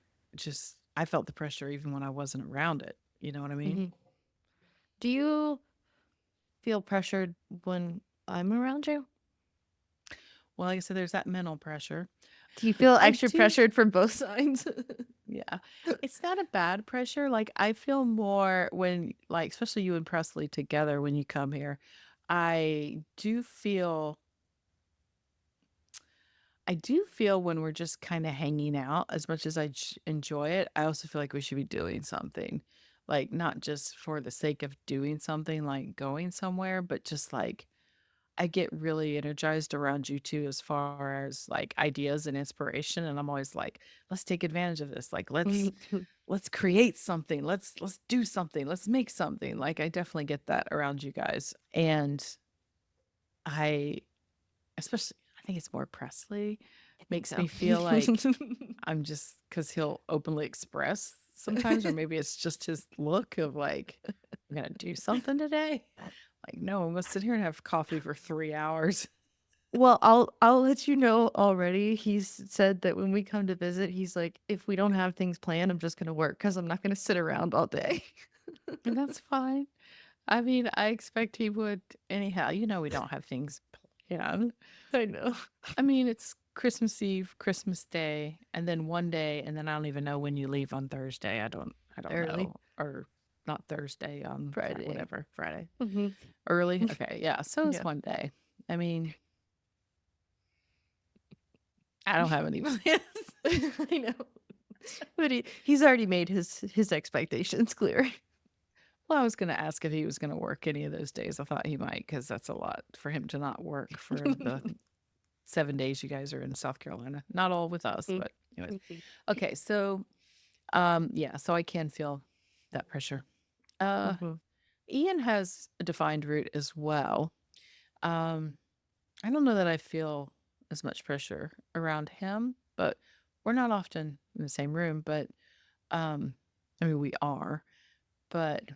I felt the pressure even when I wasn't around it. You know what I mean? Mhm. Do you feel pressured when I'm around you? Well, like I said, there's that mental pressure. Do you feel I extra do. pressured from both sides? Yeah. It's not a bad pressure. Like I feel more when like especially you and Presley together when you come here. I do feel I do feel when we're just kind of hanging out as much as enjoy it, I also feel like we should be doing something. Like not just for the sake of doing something like going somewhere, but just like I get really energized around you too as far as like ideas and inspiration, and I'm always like, let's take advantage of this. Like let's create something. Let's do something. Let's make something. Like I definitely get that around you guys. And I especially I think it's more Preslly I think makes so. me feel like I'm just cuz he'll openly express sometimes, or maybe it's just his look of like I'm going to do something today. Like no, I'm going to sit here and have coffee for 3 hours. Well, I'll let you know already. He's said that when we come to visit, he's like, if we don't have things planned, I'm just gonna work because I'm not gonna sit around all day. And that's fine. I mean, I expect he would anyhow. We don't have things planned. I know. I mean, it's Christmas Eve, Christmas Day, and then one day, and then I don't even know when you leave on Thursday. I don't Early know. Or not Thursday, on Friday. whatever, Friday. Hmm. Early? Okay, yeah. So it's Yeah. one day. I mean, I don't have any plans. I know. But he's already made his expectations clear. Well, I was going to ask if he was going to work any of those days. I thought he might because that's a lot for him to not work for the 7 days you guys are in South Carolina. Not all with us, but anyways. Okay, so yeah, so I can feel that pressure. Uh Mhm. Ian has a defined root as well. Um I don't know that I feel as much pressure around him, but we're not often in the same room, but um I mean we are, but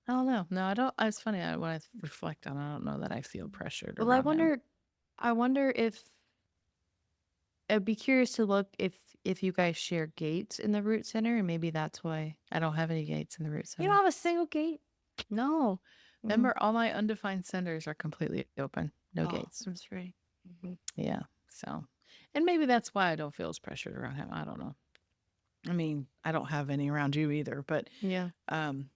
I don't know. No, I don't. It's funny when I reflect on it, I don't know that I feel pressured Well, I around him. wonder if I'd be curious to look if you guys share gates in the root center, and maybe that's why I don't have any gates in the root you don't center. have a single gate. No. Mm. Remember, all my undefined centers are completely open. No Oh, gates. that's right. Mhm. Yeah. So, and maybe that's why I don't feel as pressured around him. I don't know. I mean, I don't have any around you either, but Yeah. um,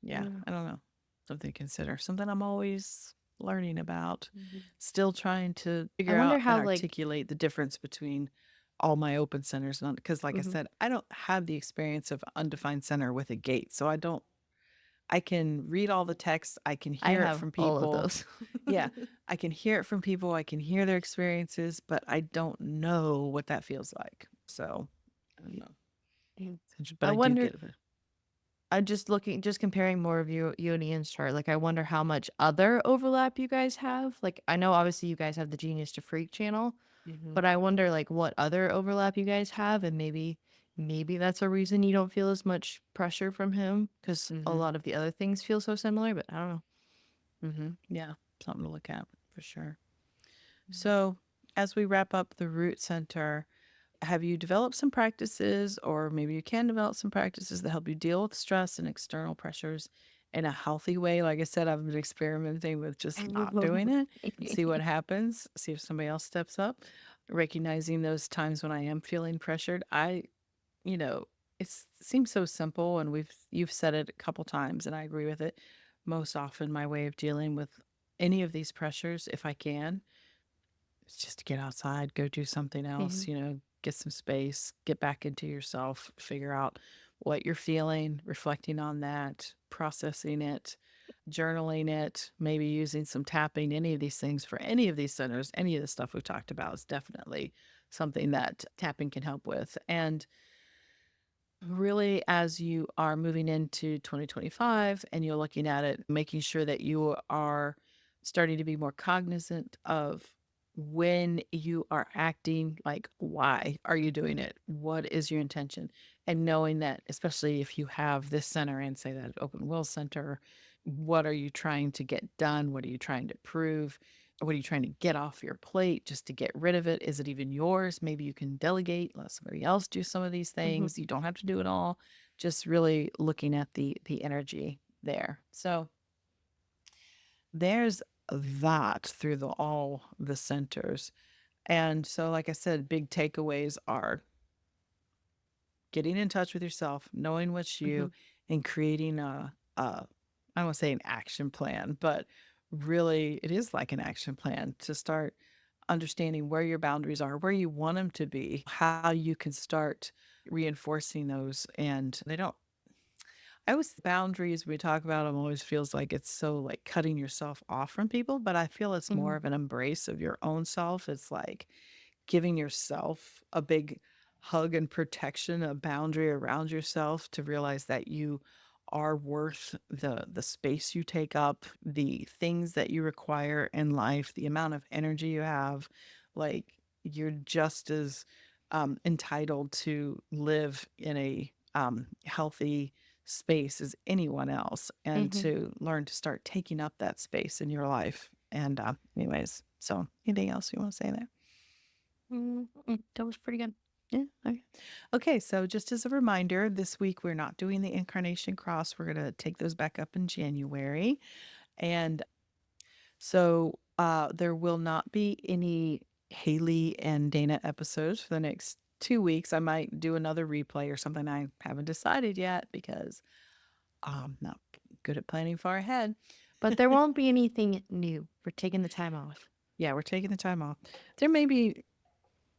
yeah, Mm. I don't know. Something to consider. Something I'm always learning about. Mhm. Still trying to I figure wonder out and how like articulate the difference between all my open centers and because like I mhm. said, I don't have the experience of undefined center with a gate. So I can read all the text, I can I hear it have from all of people. those. Yeah, I can hear it from people, I can hear their experiences, but I don't know what that feels like. So, I don't know. Mm. But I I do wonder. get it. I'm just comparing more of you and Ian's chart. Like, I wonder how much other overlap you guys have. Like, I know obviously you guys have the Genius to Freak channel, Mhm. but I wonder like what other overlap you guys have, and maybe that's a reason you don't feel as much pressure from him because a Mhm. lot of the other things feel so similar. But I don't know. Mhm. Yeah, something to look at for sure. So, as we wrap up the root center, have you developed some practices, or maybe you can develop some practices that help you deal with stress and external pressures in a healthy way? Like I said, I've been experimenting with just not doing it, see what happens, see if somebody else steps up, recognizing those times when I am feeling pressured. You know, it seems so simple, and you've said it a couple times, and I agree with it. Most often, my way of dealing with any of these pressures, if I can, it's just to get outside, go do something else, Mhm. get some space, get back into yourself, figure out what you're feeling, reflecting on that, processing it, journaling it, maybe using some tapping, any of these things for any of these centers, any of the stuff we've talked about is definitely something that tapping can help with. And really, as you are moving into 2025 and you're looking at it, making sure that you are starting to be more cognizant of when you are acting, like why are you doing it? What is your intention? And knowing that, especially if you have this center and say that open will center, what are you trying to get done? What are you trying to prove? What are you trying to get off your plate just to get rid of it? Is it even yours? Maybe you can delegate, let somebody else do some of these Mhm. things. You don't have to do it all. Just really looking at the energy there. So there's that through all the centers. And so, like I said, big takeaways are getting in touch with yourself, knowing what's you, Mhm. and creating a I don't want to say an action plan, but really it is like an action plan to start understanding where your boundaries are, where you want them to be, how you can start reinforcing those. And they don't, I always, boundaries, we talk about them, always feels like it's so like cutting yourself off from people, but I feel it's more Mhm. of an embrace of your own self. It's like giving yourself a big hug and protection, a boundary around yourself to realize that you are worth the space you take up, the things that you require in life, the amount of energy you have. Like you're just as entitled to live in a healthy space as anyone else, and Mhm. to learn to start taking up that space in your life. And anyways, so anything else you want to say there? That was pretty good. Yeah. Okay. Okay. So, just as a reminder, this week we're not doing the incarnation cross. We're going to take those back up in January. And so, there will not be any Haley and Dana episodes for the next 2 weeks. I might do another replay or something. I haven't decided yet because I'm not good at planning far ahead. But there won't be anything new. We're taking the time off. Yeah, we're taking the time off. There may be,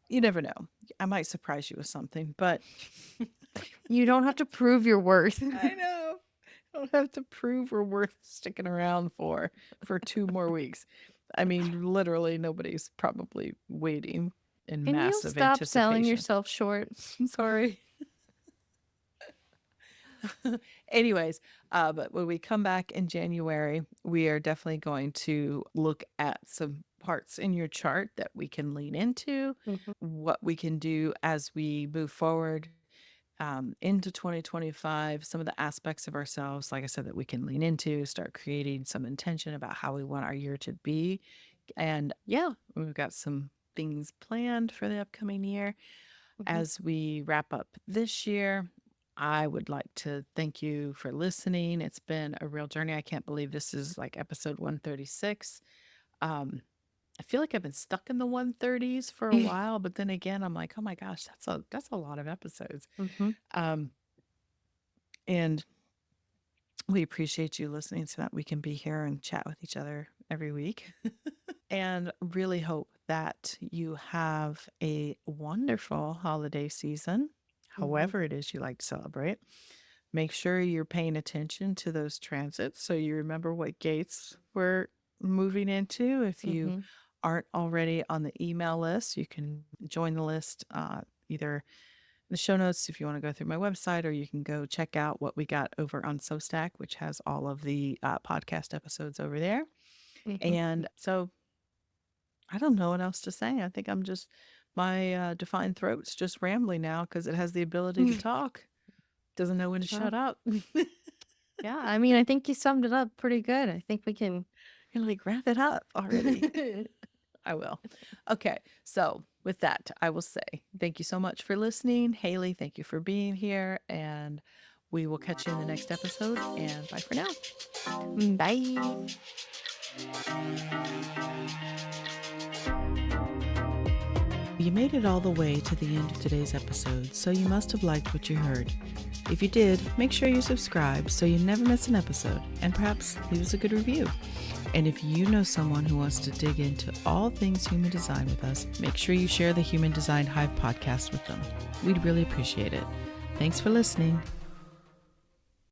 you never know. I might surprise you with something, but You don't have to prove your worth. I know. Don't have to prove we're worth sticking around for 2 more weeks. I mean, literally nobody's probably waiting in Can you massive stop selling anticipation. yourself short? Sorry. Anyways, but when we come back in January, we are definitely going to look at some parts in your chart that we can lean into, Mhm. what we can do as we move forward into 2025, some of the aspects of ourselves, like I said, that we can lean into, start creating some intention about how we want our year to be. And yeah, we've got some things planned for the upcoming year. Mhm. As we wrap up this year, I would like to thank you for listening. It's been a real journey. I can't believe this is like episode 136. Um, I feel like I've been stuck in the 130s for a while, but then again, I'm like, oh my gosh, that's a lot of episodes. Mhm. Um, and we appreciate you listening so that we can be here and chat with each other every week. And really hope that you have a wonderful holiday season, Mhm. however it is you like to celebrate. Make sure you're paying attention to those transits so you remember what gates we're moving into. If you Mhm. aren't already on the email list, you can join the list either in the show notes if you want to go through my website, or you can go check out what we got over on Substack, which has all of the podcast episodes over there. Mhm. And so I don't know what else to say. I think I'm just, my defined throat's just rambling now because it has the ability to talk. Doesn't know when to Well, shut up. yeah, I mean, I think you summed it up pretty good. I think we can. You're like, wrap it up already. I will. Okay. So, with that, I will say thank you so much for listening. Haley, thank you for being here. And we will catch you in the next episode. And bye for now. Bye. You made it all the way to the end of today's episode, so you must have liked what you heard. If you did, make sure you subscribe so you never miss an episode, and perhaps leave us a good review. And if you know someone who wants to dig into all things human design with us, make sure you share the Human Design Hive podcast with them. We'd really appreciate it. Thanks for listening.